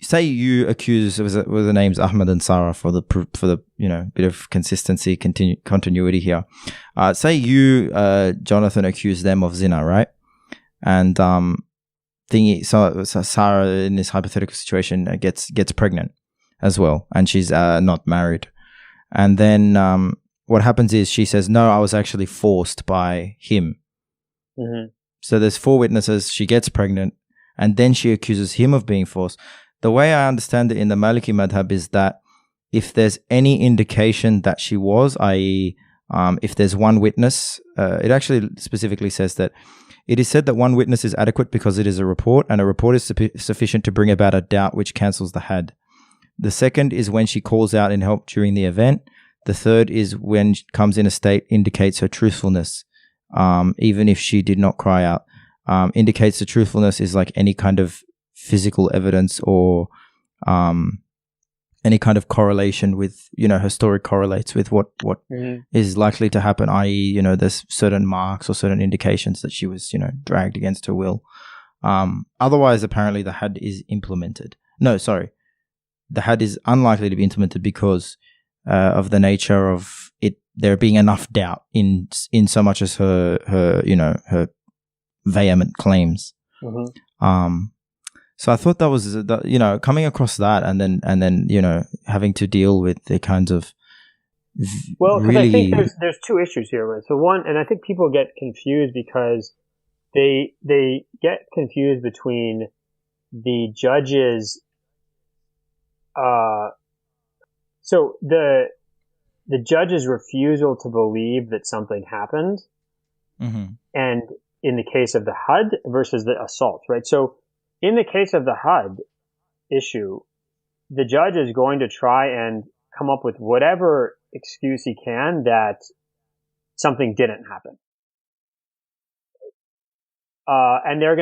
Speaker 1: say you accuse was the names Ahmad and Sarah for the bit of consistency continuity here, say you Jonathan accuse them of zina, right? And so Sarah in this hypothetical situation gets pregnant as well, and she's not married, and then what happens is she says, no, I was actually forced by him.
Speaker 3: Mm-hmm.
Speaker 1: So there's 4 witnesses, she gets pregnant, and then she accuses him of being forced. The way I understand it in the Maliki Madhab is that if there's any indication that she was, i.e., if there's one witness, it actually specifically says that it is said that one witness is adequate because it is a report, and a report is sufficient to bring about a doubt which cancels the had. The second is when she calls out in help during the event. The third is when she comes in a state indicates her truthfulness, even if she did not cry out. Indicates the truthfulness is like any kind of physical evidence or any kind of correlation with, historic correlates with what is likely to happen, i.e., there's certain marks or certain indications that she was, dragged against her will. Otherwise, apparently the had is implemented. No, sorry. The had is unlikely to be implemented because of the nature of it, there being enough doubt in so much as her vehement claims.
Speaker 3: Mm-hmm.
Speaker 1: So I thought that was coming across that and then having to deal with the kinds of
Speaker 3: really... I think there's 2 issues here, right? So one, and I think people get confused because they get confused between the judges. So the judge's refusal to believe that something happened, and in the case of the HUD versus the assault, right? So in the case of the HUD issue, the judge is going to try and come up with whatever excuse he can that something didn't happen. And they're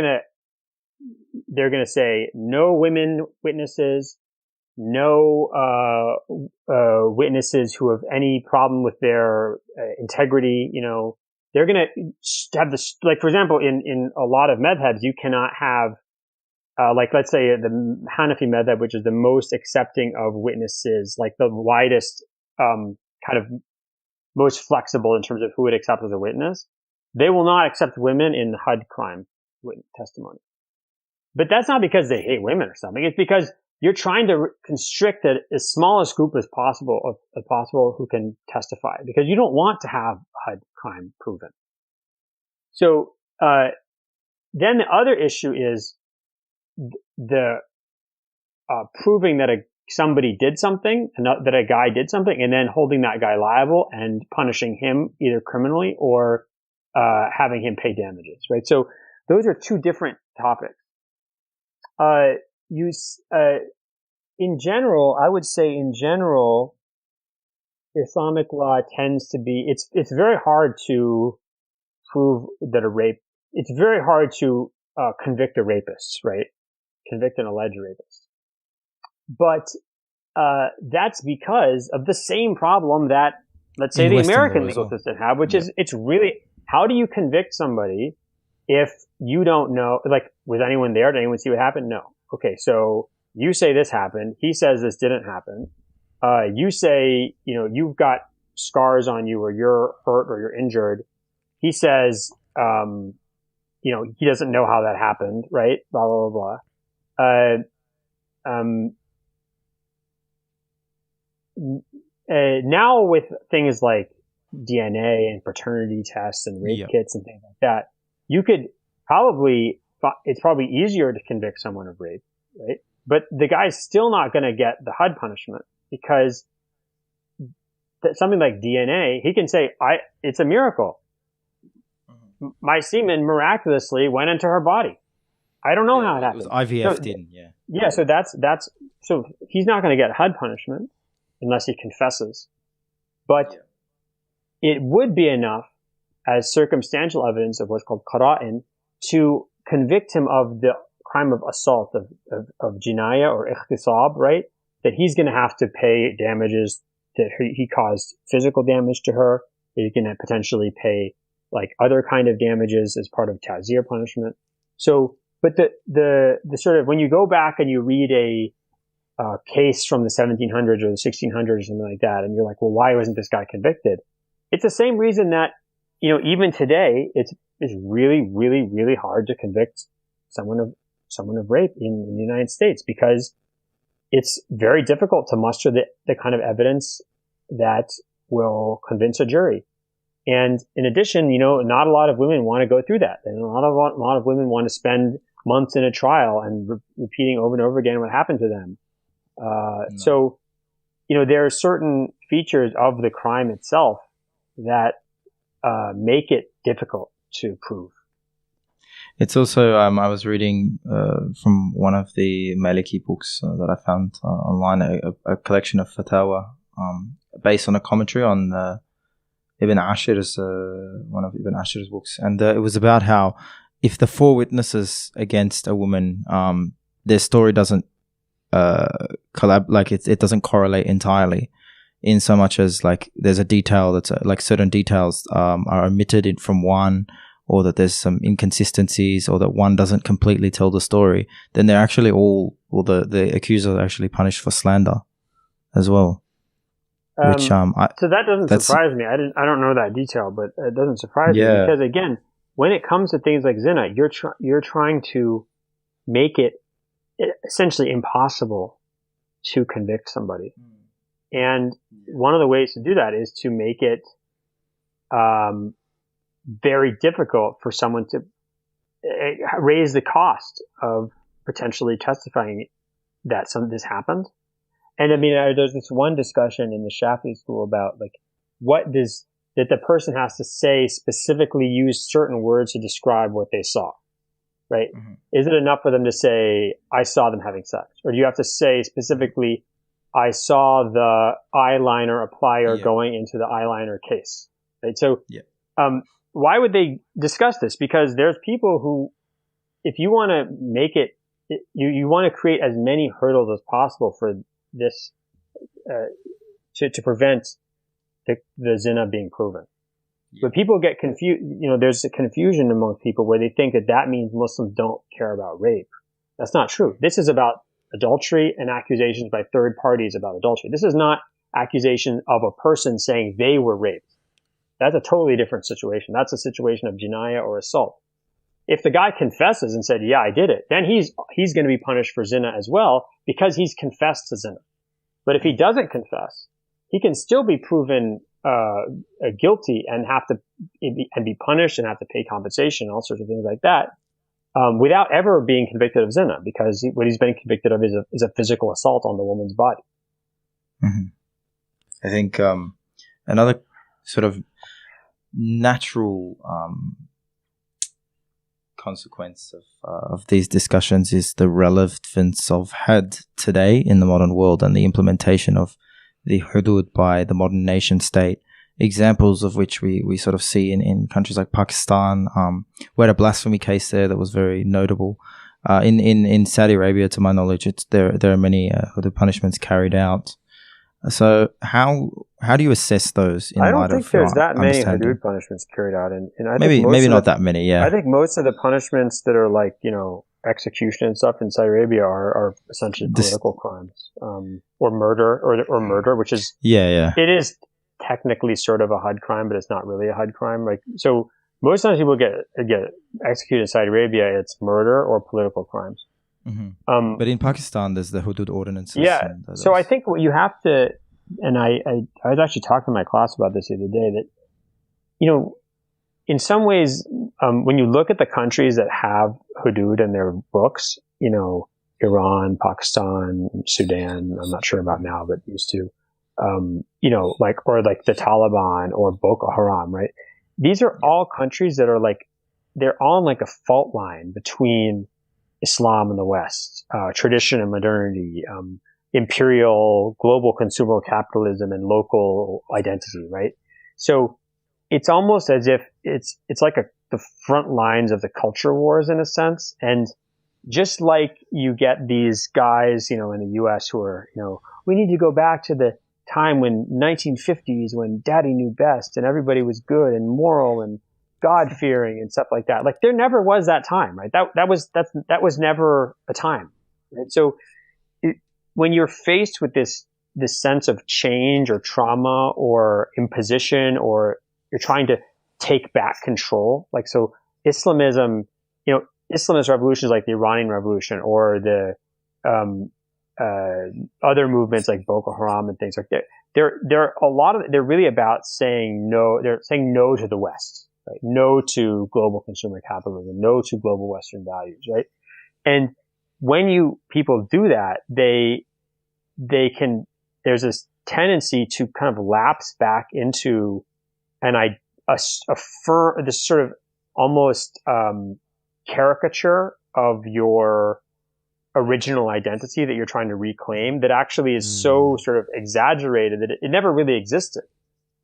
Speaker 3: gonna say no women witnesses, no witnesses who have any problem with their integrity, they're going to have this, like, for example, in a lot of madhabs, you cannot have, let's say the Hanafi madhab, which is the most accepting of witnesses, like the widest, kind of most flexible in terms of who would accept as a witness. They will not accept women in HUD crime testimony. But that's not because they hate women or something. It's because you're trying to constrict as smallest group as possible who can testify, because you don't want to have HUD crime proven. So then the other issue is the proving that somebody did something, that a guy did something, and then holding that guy liable and punishing him either criminally or having him pay damages, right? So those are 2 different topics. In general, I would say Islamic law tends to be, it's very hard to prove that it's very hard to convict a rapist, right? Convict an alleged rapist. But that's because of the same problem that, let's say, the American legal system have, which is, it's really, how do you convict somebody if you don't know, like, was anyone there? Did anyone see what happened? No. Okay, so you say this happened. He says this didn't happen. You say, you've got scars on you, or you're hurt, or you're injured. He says he doesn't know how that happened, right? Blah, blah, blah, blah. Now with things like DNA and paternity tests and rape kits and things like that, you could it's probably easier to convict someone of rape, right? But the guy's still not going to get the HUD punishment because something like DNA, he can say, it's a miracle. My semen miraculously went into her body. I don't know how it happened.
Speaker 1: It was IVF'd in, yeah.
Speaker 3: Yeah, so so he's not going to get HUD punishment unless he confesses. But it would be enough as circumstantial evidence of what's called qara'in to convict him of the crime of assault, of jinaya or ikhtisab, right? That he's going to have to pay damages, that he caused physical damage to her, that he can potentially pay like other kind of damages as part of ta'zir punishment. So, but the sort of, when you go back and you read a case from the 1700s or the 1600s or something like that, and you're like, well, why wasn't this guy convicted? It's the same reason that, even today, it's really, really, really hard to convict someone of rape in the United States, because it's very difficult to muster the kind of evidence that will convince a jury. And in addition, not a lot of women want to go through that. And a lot of women want to spend months in a trial and repeating over and over again what happened to them. So, there are certain features of the crime itself that make it difficult to prove.
Speaker 1: It's also, I was reading from one of the Maliki books that I found online, a collection of fatwa based on a commentary on Ibn Ashir's, one of Ibn Ashir's books. And it was about how if the four witnesses against a woman, their story doesn't it doesn't correlate entirely, in so much as like there's a detail that's like certain details are omitted from one, or that there's some inconsistencies, or that one doesn't completely tell the story, then they're actually the accusers are actually punished for slander as well. So
Speaker 3: that doesn't surprise me. I don't know that detail, but it doesn't surprise me, because again, when it comes to things like zina, you're trying to make it essentially impossible to convict somebody. And one of the ways to do that is to make it very difficult for someone to raise the cost of potentially testifying that this happened. And I mean, there's this one discussion in the Shafi school about like, that the person has to say, specifically use certain words to describe what they saw, right? Mm-hmm. Is it enough for them to say, I saw them having sex? Or do you have to say specifically, I saw the eyeliner applier going into the eyeliner case, right? So, why would they discuss this? Because there's people who, if you want to make it, you want to create as many hurdles as possible for this, to prevent the zina being proven. But people get confused, there's a confusion among people where they think that means Muslims don't care about rape. That's not true. This is about adultery and accusations by third parties about adultery. This is not accusation of a person saying they were raped. That's a totally different situation. That's a situation of jinaya or assault. If the guy confesses and said, yeah, I did it, then he's going to be punished for zina as well, because he's confessed to zina. But if he doesn't confess, he can still be proven guilty and be punished and have to pay compensation, all sorts of things like that, without ever being convicted of zina, because what he's been convicted of is a physical assault on the woman's body.
Speaker 1: Mm-hmm. I think another sort of natural consequence of these discussions is the relevance of had today in the modern world, and the implementation of the hudud by the modern nation state, examples of which we sort of see in countries like Pakistan. We had a blasphemy case there that was very notable. In Saudi Arabia, to my knowledge, there are many hudud punishments carried out. So how do you assess those?
Speaker 3: I don't think there's that many hudud punishments carried out, and I think
Speaker 1: maybe not that many. Yeah,
Speaker 3: I think most of the punishments that are like execution and stuff in Saudi Arabia are essentially political crimes, or murder, or murder, which is it is technically sort of a HUD crime, but it's not really a HUD crime. Like, so most times people get executed in Saudi Arabia, it's murder or political crimes.
Speaker 1: Mm-hmm. But in Pakistan, there's the Hudud ordinances.
Speaker 3: Yeah. So I think what you have to, and I was actually talking to my class about this the other day, that, you know, in some ways, when you look at the countries that have Hudud in their books, you know, Iran, Pakistan, Sudan, I'm not sure about now, but used to, you know, or the Taliban or Boko Haram, right? These are all countries that are they're all on a fault line between Islam and the West, tradition and modernity, imperial, global consumer capitalism and local identity, right? So it's almost as if it's like the front lines of the culture wars in a sense. And just like you get these guys, you know, in the US who are, you know, we need to go back to the time when 1950s when daddy knew best and everybody was good and moral and God fearing and stuff like that. Like there never was that time, right? That was never a time, right? So when you're faced with this sense of change or trauma or imposition, or you're trying to take back control, like, so Islamism, you know, Islamist revolutions like the Iranian Revolution or the other movements like Boko Haram and things like that, they're really about saying no. They're saying no to the West, right? No to global consumer capitalism, no to global Western values, right? And when people do that, there's this tendency to kind of lapse back into this sort of almost caricature of your original identity that you're trying to reclaim that actually is so sort of exaggerated that it never really existed.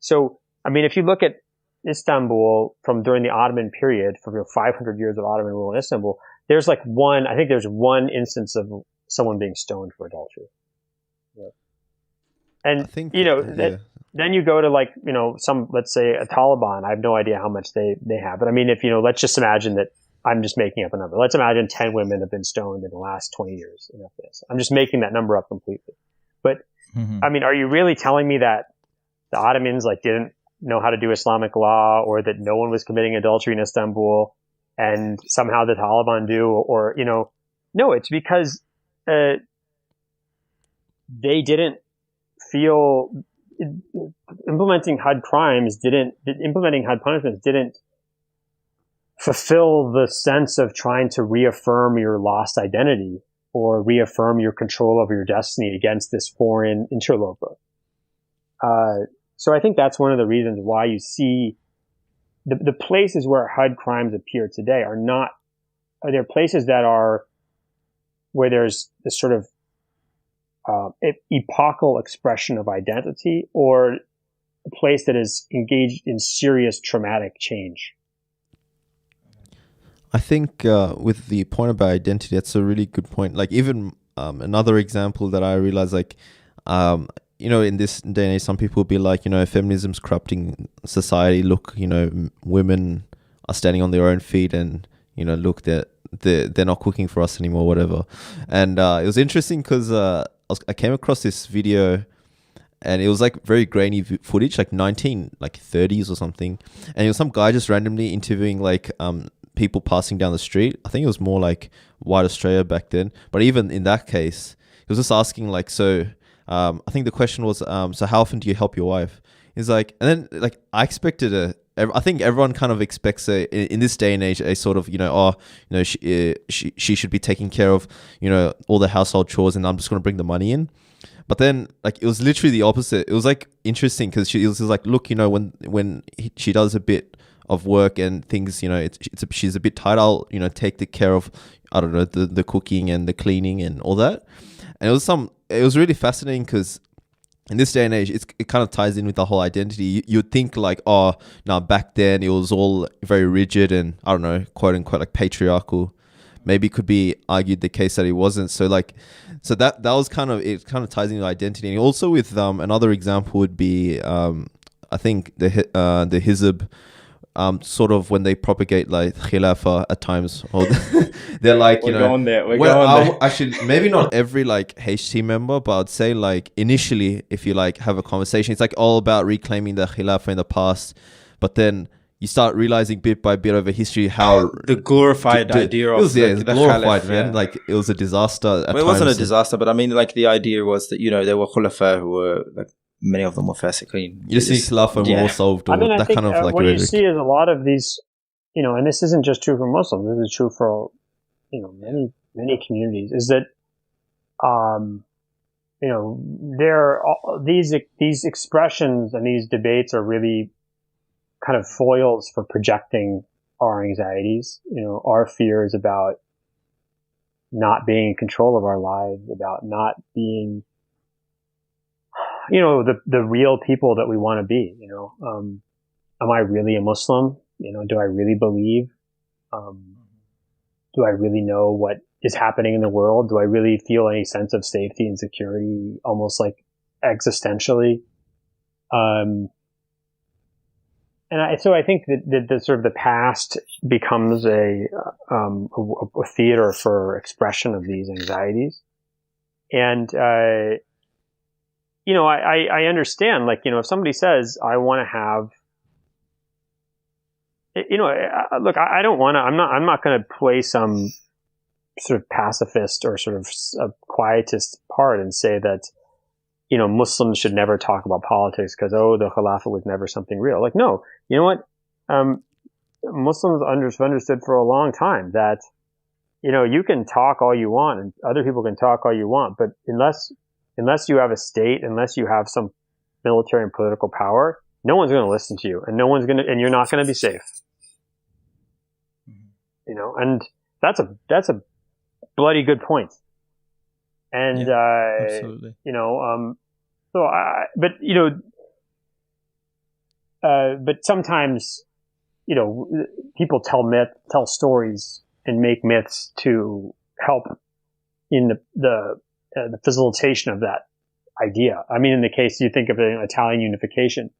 Speaker 3: So, I mean, if you look at Istanbul from during the Ottoman period, from 500 years of Ottoman rule in Istanbul, there's one instance of someone being stoned for adultery. Yeah. And, then you go to let's say a Taliban. I have no idea how much they have, but I mean, let's just imagine that I'm just making up a number. Let's imagine 10 women have been stoned in the last 20 years in Afghanistan. I'm just making that number up completely. But, I mean, are you really telling me that the Ottomans didn't know how to do Islamic law, or that no one was committing adultery in Istanbul and somehow the Taliban do, or no, it's because, they didn't feel implementing HUD punishments didn't fulfill the sense of trying to reaffirm your lost identity or reaffirm your control over your destiny against this foreign interloper. So I think that's one of the reasons why you see the places where HUD crimes appear today are there places that are where there's this sort of epochal expression of identity, or a place that is engaged in serious traumatic change.
Speaker 2: I think with the point about identity, that's a really good point. Like even another example that I realize, in this day and age, some people will be like, feminism's corrupting society. Look, women are standing on their own feet, and look, they're not cooking for us anymore, whatever. And it was interesting because I came across this video, and it was very grainy footage, 1930s or something. And it was some guy just randomly interviewing people passing down the street. I think it was more like White Australia back then. But even in that case, he was just asking I think the question was, so how often do you help your wife? He's like, and then I expected I think everyone kind of expects in this day and age a sort of she should be taking care of all the household chores, and I'm just going to bring the money in. But then it was literally the opposite. It was interesting because she was like, look, when she does a bit of work and things, she's a bit tired, I'll take the care of, I don't know, the cooking and the cleaning and all that. And it was really fascinating because in this day and age, it kind of ties in with the whole identity. You'd think back then it was all very rigid and, I don't know, quote unquote patriarchal. Maybe it could be argued the case that it wasn't. So so that was kind of, it kind of ties into identity. And also with another example would be I think the Hizb, sort of when they propagate Khilafah at times, or they're
Speaker 1: we're going there.
Speaker 2: Actually, maybe not every HT member, but I'd say initially, if you have a conversation, it's all about reclaiming the Khilafah in the past. But then you start realizing bit by bit over history how
Speaker 1: the glorified idea of
Speaker 2: it's glorified,
Speaker 1: Khalif,
Speaker 2: man. Like it was a disaster.
Speaker 1: It wasn't a disaster, but I mean, like the idea was that there were khulafa who were like many of them were fasiqeen.
Speaker 2: You see Khilafah more solved, or that kind of like
Speaker 3: what you see is a lot of these, and this isn't just true for Muslims. This is true for many communities. Is that these expressions and these debates are really kind of foils for projecting our anxieties, our fears about not being in control of our lives, about not being, the real people that we want to be, am I really a Muslim? Do I really believe? Do I really know what is happening in the world? Do I really feel any sense of safety and security, almost like existentially? So I think that the sort of the past becomes a theater for expression of these anxieties. And, I understand, like, if somebody says, I want to have, look, I don't want to, I'm not going to play some sort of pacifist or sort of a quietist part and say that, Muslims should never talk about politics because, the Khilafah was never something real. Like, no, you know what? Muslims understood for a long time that, you can talk all you want and other people can talk all you want, but unless you have a state, unless you have some military and political power, no one's going to listen to you and and you're not going to be safe. And that's a bloody good point. And,
Speaker 1: absolutely.
Speaker 3: But sometimes, people tell stories and make myths to help in the facilitation of that idea. I mean, in the case you think of Italian unification,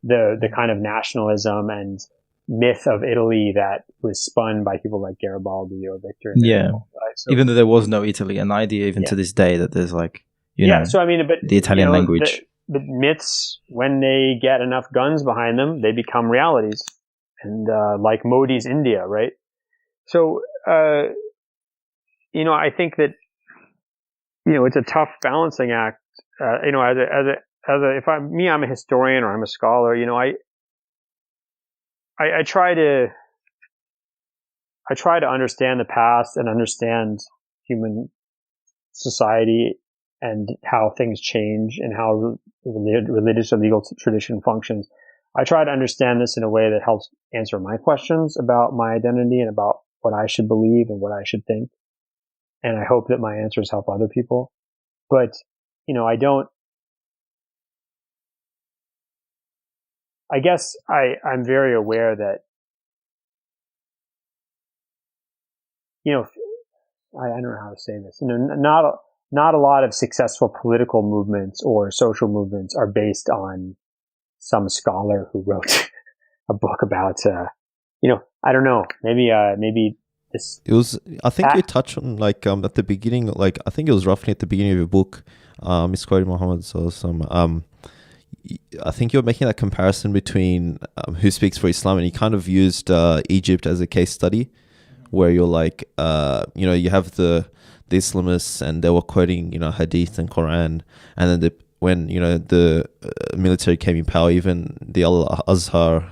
Speaker 3: the kind of nationalism and myth of Italy that was spun by people like Garibaldi or Victor.
Speaker 1: Yeah. Right? So, even though there was no Italy, an idea even to this day that there's like,
Speaker 3: so I mean, but
Speaker 1: the Italian language.
Speaker 3: The myths, when they get enough guns behind them, they become realities. And, like Modi's India, right? So, I think that, it's a tough balancing act. I'm a historian or I'm a scholar, I try to understand the past and understand human society and how things change and how religious or legal tradition functions. I try to understand this in a way that helps answer my questions about my identity and about what I should believe and what I should think. And I hope that my answers help other people. But, I guess I'm very aware that, I don't know how to say this. Not a lot of successful political movements or social movements are based on some scholar who wrote a book about, I don't know, maybe this.
Speaker 2: It was, I think you touched on like at the beginning, like I think it was roughly at the beginning of your book, misquoted Muhammad Sallallahu. I think you're making that comparison between who speaks for Islam, and you kind of used Egypt as a case study, where you're like, you have the Islamists, and they were quoting, Hadith and Quran, and then when the military came in power, even the Al-Azhar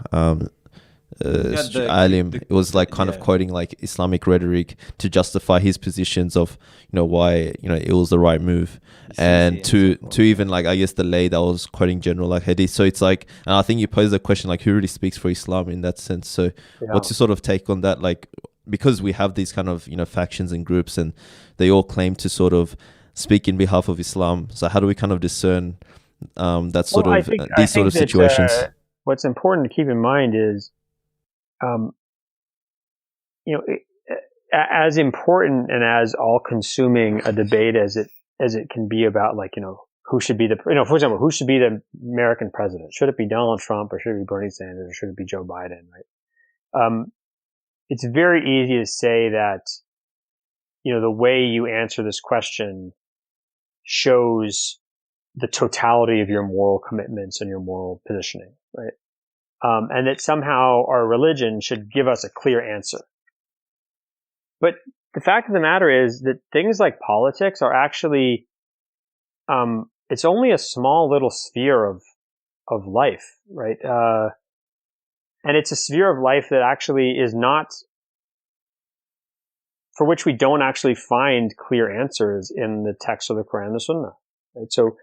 Speaker 2: alim, it was like kind of quoting like Islamic rhetoric to justify his positions of why it was the right move, and to even like I guess the lay that was quoting general like hadith. So it's like, and I think you posed the question like, who really speaks for Islam in that sense? So what's your sort of take on that? Like, because we have these kind of factions and groups, and they all claim to sort of speak in behalf of Islam. So how do we kind of discern that sort of these sort of situations?
Speaker 3: What's important to keep in mind is, as important and as all-consuming a debate as it can be about, like, who should be for example, who should be the American president? Should it be Donald Trump, or should it be Bernie Sanders, or should it be Joe Biden? Right? It's very easy to say that, the way you answer this question shows the totality of your moral commitments and your moral positioning, right? and that somehow our religion should give us a clear answer. But the fact of the matter is that things like politics are actually, it's only a small little sphere of life, right? And it's a sphere of life that actually is not, for which we don't actually find clear answers in the text of the Quran and the Sunnah. Right? So,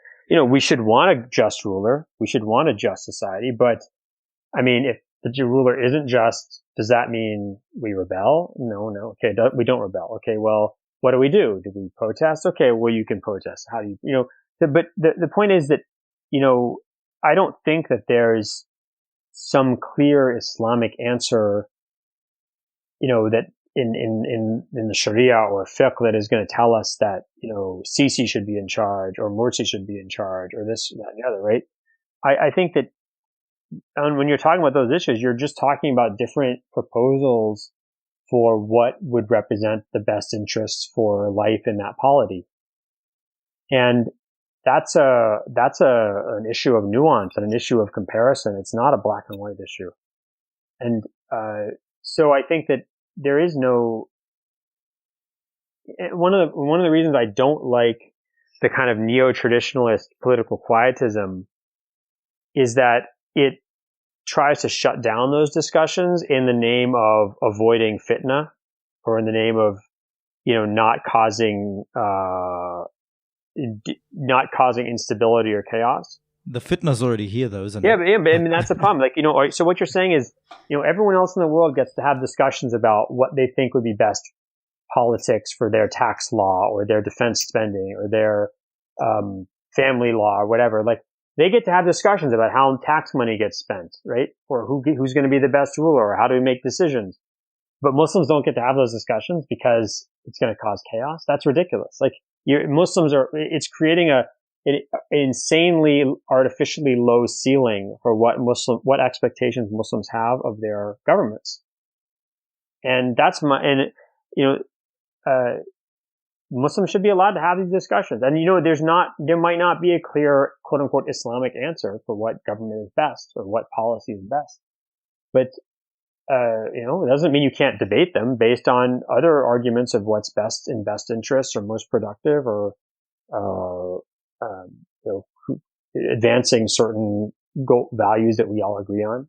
Speaker 3: we should want a just ruler. We should want a just society. But, I mean, if the ruler isn't just, does that mean we rebel? No. Okay, we don't rebel. Okay, well, what do we do? Do we protest? Okay, well, you can protest. How do you, but the point is that, I don't think that there's some clear Islamic answer, that in the Sharia or fiqh that is going to tell us that, Sisi should be in charge or Morsi should be in charge or this, that, and the other, right? I think that when you're talking about those issues, you're just talking about different proposals for what would represent the best interests for life in that polity. And that's an issue of nuance and an issue of comparison. It's not a black and white issue. And, so I think that there is no, one of the reasons I don't like the kind of neo-traditionalist political quietism is that it tries to shut down those discussions in the name of avoiding fitna or in the name of, not causing instability or chaos.
Speaker 1: The fitna's already here, though, isn't
Speaker 3: it?
Speaker 1: Yeah,
Speaker 3: but I mean, that's the problem. Like, so what you're saying is, everyone else in the world gets to have discussions about what they think would be best politics for their tax law or their defense spending or their family law or whatever. Like, they get to have discussions about how tax money gets spent, right? Or who's going to be the best ruler or how do we make decisions. But Muslims don't get to have those discussions because it's going to cause chaos. That's ridiculous. Like, it's creating an insanely artificially low ceiling for what expectations Muslims have of their governments. And Muslims should be allowed to have these discussions. And, there might not be a clear, quote unquote, Islamic answer for what government is best or what policy is best. But, it doesn't mean you can't debate them based on other arguments of what's best in best interests or most productive or, advancing certain values that we all agree on.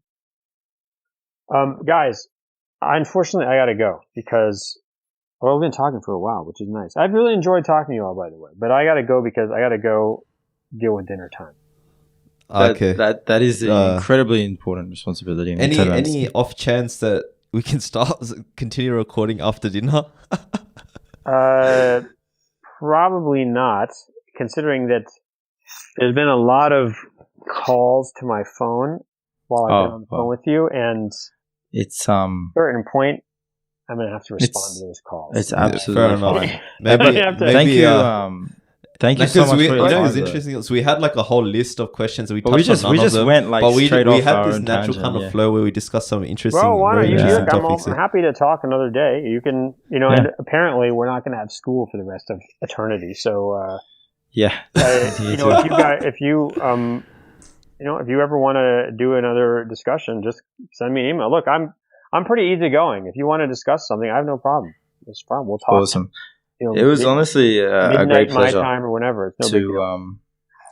Speaker 3: Guys, unfortunately, I gotta go because, we've been talking for a while, which is nice. I've really enjoyed talking to you all, by the way, but I gotta go because I gotta go deal with dinner time.
Speaker 2: Okay.
Speaker 1: That is an incredibly important responsibility.
Speaker 2: Any off chance that we can continue recording after dinner?
Speaker 3: Probably not, considering that there's been a lot of calls to my phone while I've been on the phone with you, and
Speaker 1: it's
Speaker 3: at a certain point I'm gonna have to respond to those calls.
Speaker 1: It's absolutely fine.
Speaker 2: Thank you so much for your time. It's interesting. So we had like a whole list of questions and we touched on none of them.
Speaker 1: Went like straight off.
Speaker 2: We had this natural kind of flow where we discussed some interesting,
Speaker 3: topics. I'm happy to talk another day. You can, and apparently we're not going to have school for the rest of eternity. So, if you ever want to do another discussion, just send me an email. Look, I'm pretty easygoing. If you want to discuss something, I have no problem. It's fine. We'll talk.
Speaker 1: Awesome. It was honestly a great pleasure
Speaker 3: my time or whenever. It's no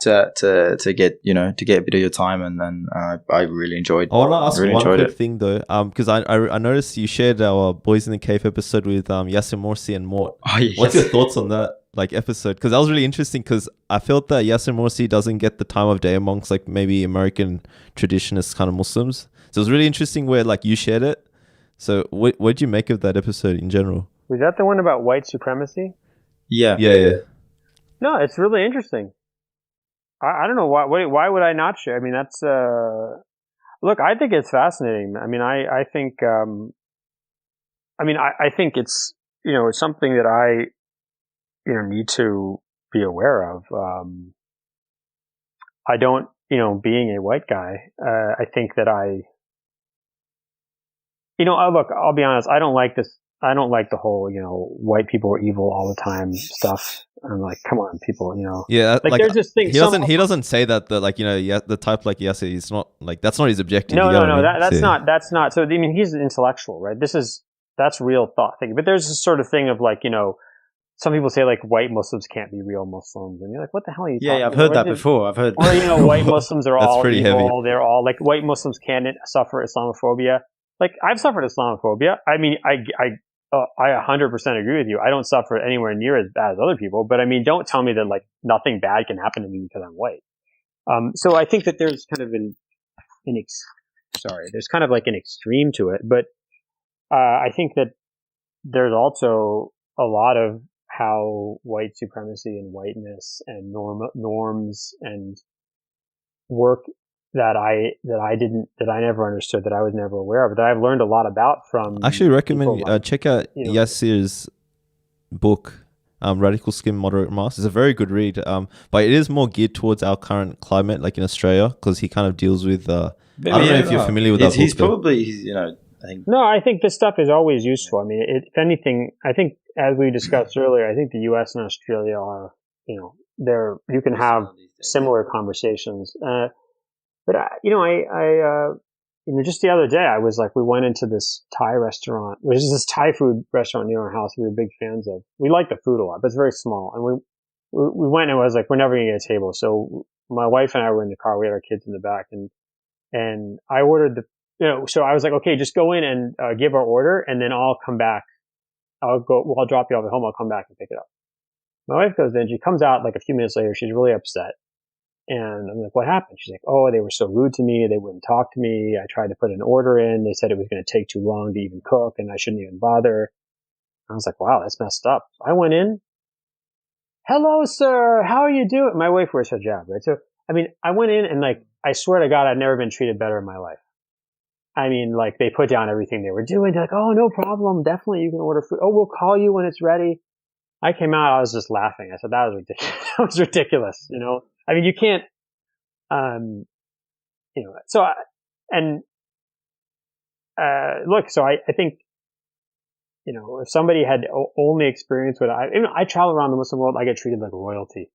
Speaker 1: to get a bit of your time, and then I really enjoyed.
Speaker 2: I want to ask one quick thing though, because I noticed you shared our Boys in the Cave episode with Yasser Morsi and Mort.
Speaker 1: Oh, yes.
Speaker 2: What's your thoughts on that episode? Because that was really interesting. Because I felt that Yasser Morsi doesn't get the time of day amongst maybe American traditionalist kind of Muslims. So it was really interesting where you shared it. So what did you make of that episode in general?
Speaker 3: Was that the one about white supremacy?
Speaker 2: Yeah.
Speaker 3: No, it's really interesting. I don't know why would I not share? I mean, that's look, I think it's fascinating. I mean, I think I think it's it's something that I need to be aware of. I don't being a white guy, I think that look, I'll be honest, I don't like this I don't like the whole, white people are evil all the time stuff. I'm like, come on, people,
Speaker 2: Yeah,
Speaker 3: like there's this thing.
Speaker 2: He doesn't say that the type like Yasser, he's not like, that's not his objective.
Speaker 3: No, that's not. So I mean, he's an intellectual, right? That's real thought thinking. But there's this sort of thing of like, some people say like white Muslims can't be real Muslims, and you're like, what the hell are you talking
Speaker 1: I've heard that before. I've heard.
Speaker 3: Or white Muslims are all
Speaker 2: pretty
Speaker 3: evil.
Speaker 2: Heavy.
Speaker 3: They're all like white Muslims can't suffer Islamophobia. Like I've suffered Islamophobia. I mean, I 100% agree with you. I don't suffer anywhere near as bad as other people, but I mean, don't tell me that like nothing bad can happen to me because I'm white. So I think that there's kind of there's kind of like an extreme to it, but I think that there's also a lot of how white supremacy and whiteness and norms and work that I never understood, that I was never aware of, that I've learned a lot about from.
Speaker 2: I actually recommend check out Yassir's book, Radical Skin, Moderate Mass. It's a very good read, but it is more geared towards our current climate, like in Australia, because he kind of deals with. I don't know if you're familiar with that book.
Speaker 3: I think this stuff is always useful. I mean, if anything, I think as we discussed earlier, I think the U.S. and Australia are, you can have similar conversations. But just the other day, I was like, we went into this Thai restaurant. There's this Thai food restaurant near our house we were big fans of. We like the food a lot, but it's very small. And we went and I was like, we're never going to get a table. So my wife and I were in the car. We had our kids in the back, and I ordered so I was like, okay, just go in and give our order, and then I'll come back. I'll drop you off at home. I'll come back and pick it up. My wife goes in. She comes out like a few minutes later. She's really upset. And I'm like, what happened? She's like, oh, they were so rude to me. They wouldn't talk to me. I tried to put an order in. They said it was going to take too long to even cook, and I shouldn't even bother. I was like, wow, that's messed up. I went in. Hello, sir. How are you doing? My wife wears hijab, right? So, I mean, I went in and like, I swear to God, I've never been treated better in my life. I mean, like they put down everything they were doing. They're like, oh, no problem. Definitely you can order food. Oh, we'll call you when it's ready. I came out. I was just laughing. I said, that was ridiculous. That was ridiculous. I mean, you can't, so, look, so I think, if somebody had only experienced what I travel around the Muslim world, I get treated like royalty,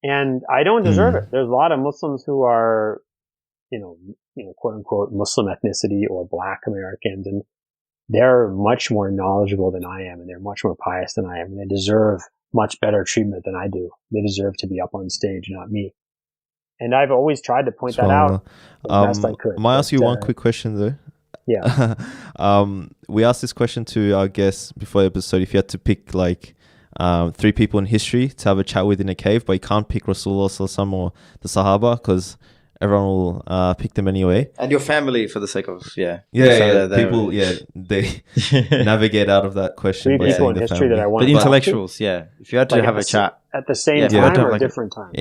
Speaker 3: and I don't deserve it. There's a lot of Muslims who are, quote unquote Muslim ethnicity or Black Americans, and they're much more knowledgeable than I am, and they're much more pious than I am, and they deserve much better treatment than I do. They deserve to be up on stage, not me. And I've always tried to point that out as best I could.
Speaker 2: Might I ask you one quick question though?
Speaker 3: Yeah.
Speaker 2: We asked this question to our guests before the episode. If you had to pick like 3 people in history to have a chat with in a cave, but you can't pick Rasulullah Sallallahu or the Sahaba because everyone will pick them anyway.
Speaker 1: And your family, for the sake of
Speaker 2: people, they navigate out of that question.
Speaker 3: 3 people in history that I want.
Speaker 1: But intellectuals, if you had to have a chat
Speaker 3: at the same time or different time.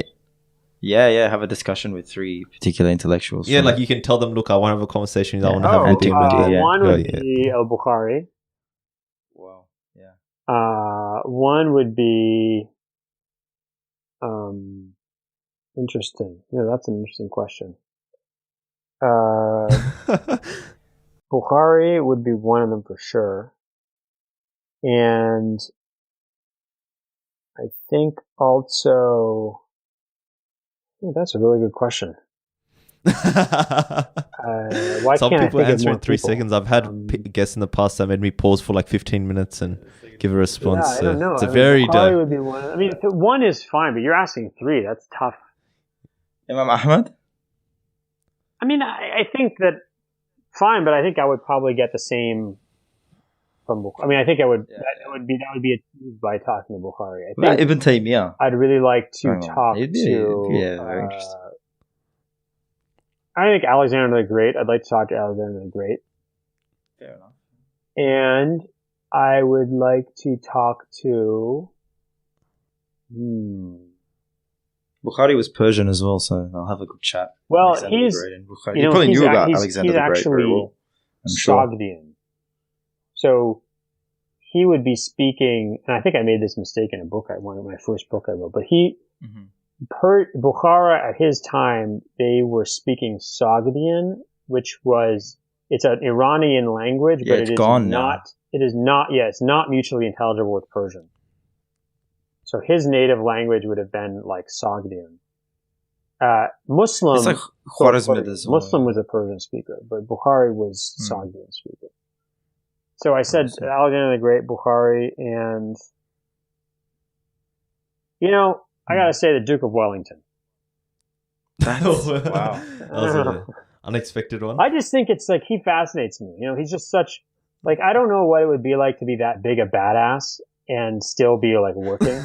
Speaker 1: Have a discussion with 3 particular intellectuals.
Speaker 2: Yeah, like you can tell them, look, I want to have a conversation. I want to have a meeting with you.
Speaker 3: One would be al-Bukhari.
Speaker 1: Wow. Yeah.
Speaker 3: One would be interesting. Yeah, that's an interesting question. Bukhari would be one of them for sure. And I think also, that's a really good question.
Speaker 2: Some people answer in 3 seconds. I've had guests in the past that made me pause for like 15 minutes and give a response.
Speaker 3: I don't know.
Speaker 2: It's very
Speaker 3: Bukhari would be one. I mean, 1 is fine, but you're asking 3. That's tough.
Speaker 1: Imam Ahmad?
Speaker 3: I mean, I think that fine, but I think I would probably get the same from Bukhari. I mean, I think I would. Yeah. That would be achieved by talking to Bukhari. I think
Speaker 1: Ibn Taymiyyah.
Speaker 3: I'd really like to talk to.
Speaker 1: Very interesting.
Speaker 3: I think Alexander the Great. I'd like to talk to Alexander the Great.
Speaker 1: Fair enough.
Speaker 3: And I would like to talk to.
Speaker 1: Bukhari was Persian as well, so I'll have a good chat.
Speaker 3: Well,
Speaker 1: Alexander
Speaker 3: he's.
Speaker 1: You probably knew about Alexander the Great very well.
Speaker 3: I'm sure. Sogdian. So he would be speaking, and I think I made this mistake in a book one of my first book I wrote, but Bukhara at his time, they were speaking Sogdian, which was it's an Iranian language, but
Speaker 1: it's gone now.
Speaker 3: It's not mutually intelligible with Persian. So his native language would have been like Sogdian. Muslim,
Speaker 1: it's like
Speaker 3: Muslim was a Persian speaker, but Bukhari was Sogdian speaker. So I said Alexander the Great, Bukhari, and I gotta say the Duke of Wellington.
Speaker 2: Wow. That was an unexpected one.
Speaker 3: I just think it's like, he fascinates me. He's just such, like, I don't know what it would be like to be that big a badass and still be like working.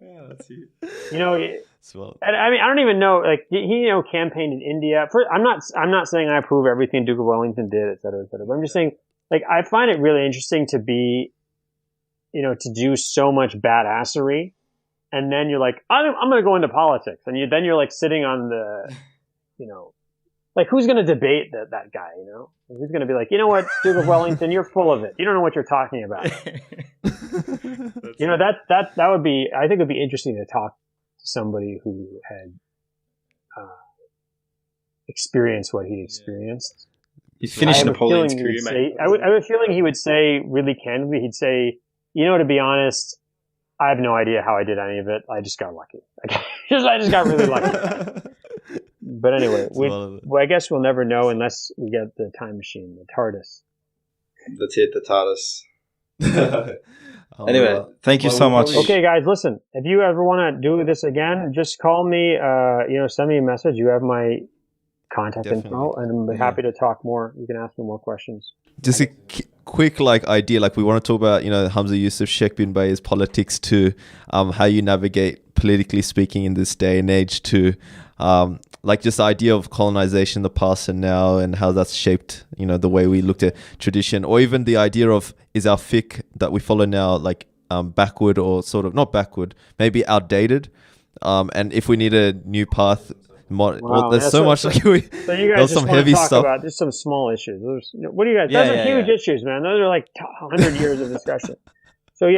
Speaker 2: Yeah, that's huge.
Speaker 3: And I mean, I don't even know, like, he campaigned in India. I'm not saying I approve everything Duke of Wellington did, et cetera, but I'm just saying, like, I find it really interesting to be, to do so much badassery. And then you're like, I'm going to go into politics. And then you're like sitting on the, like, who's going to debate that guy, Who's going to be like, you know what, Duke of Wellington, you're full of it. You don't know what you're talking about. That would be, I think it would be interesting to talk to somebody who had experienced what he experienced.
Speaker 1: He's finished Napoleon's career,
Speaker 3: mate. I have a feeling he would say, really candidly, he'd say, to be honest, I have no idea how I did any of it. I just got lucky. I just got really lucky. But anyway, I guess we'll never know unless we get the time machine, the TARDIS.
Speaker 1: Let's hit the TARDIS. Anyway, thank you so much.
Speaker 3: Okay, guys, listen. If you ever want to do this again, just call me. Send me a message. You have my contact info, and I'm happy to talk more. You can ask me more questions.
Speaker 2: Just a quick idea, we want to talk about Hamza Yusuf, Sheikh bin Bay's politics, to how you navigate politically speaking in this day and age, to just the idea of colonization in the past and now, and how that's shaped the way we looked at tradition, or even the idea of, is our fiqh that we follow now backward, or sort of not backward, maybe outdated, and if we need a new path. There's so much. So you guys
Speaker 3: just want to talk about just some small issues. What do you guys? Those are huge issues, man. Those are like 100 years of discussion. So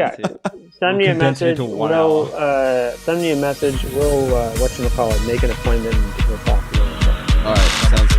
Speaker 3: send me a message. Send me a message. We'll make an appointment and we'll talk.
Speaker 2: All right, sounds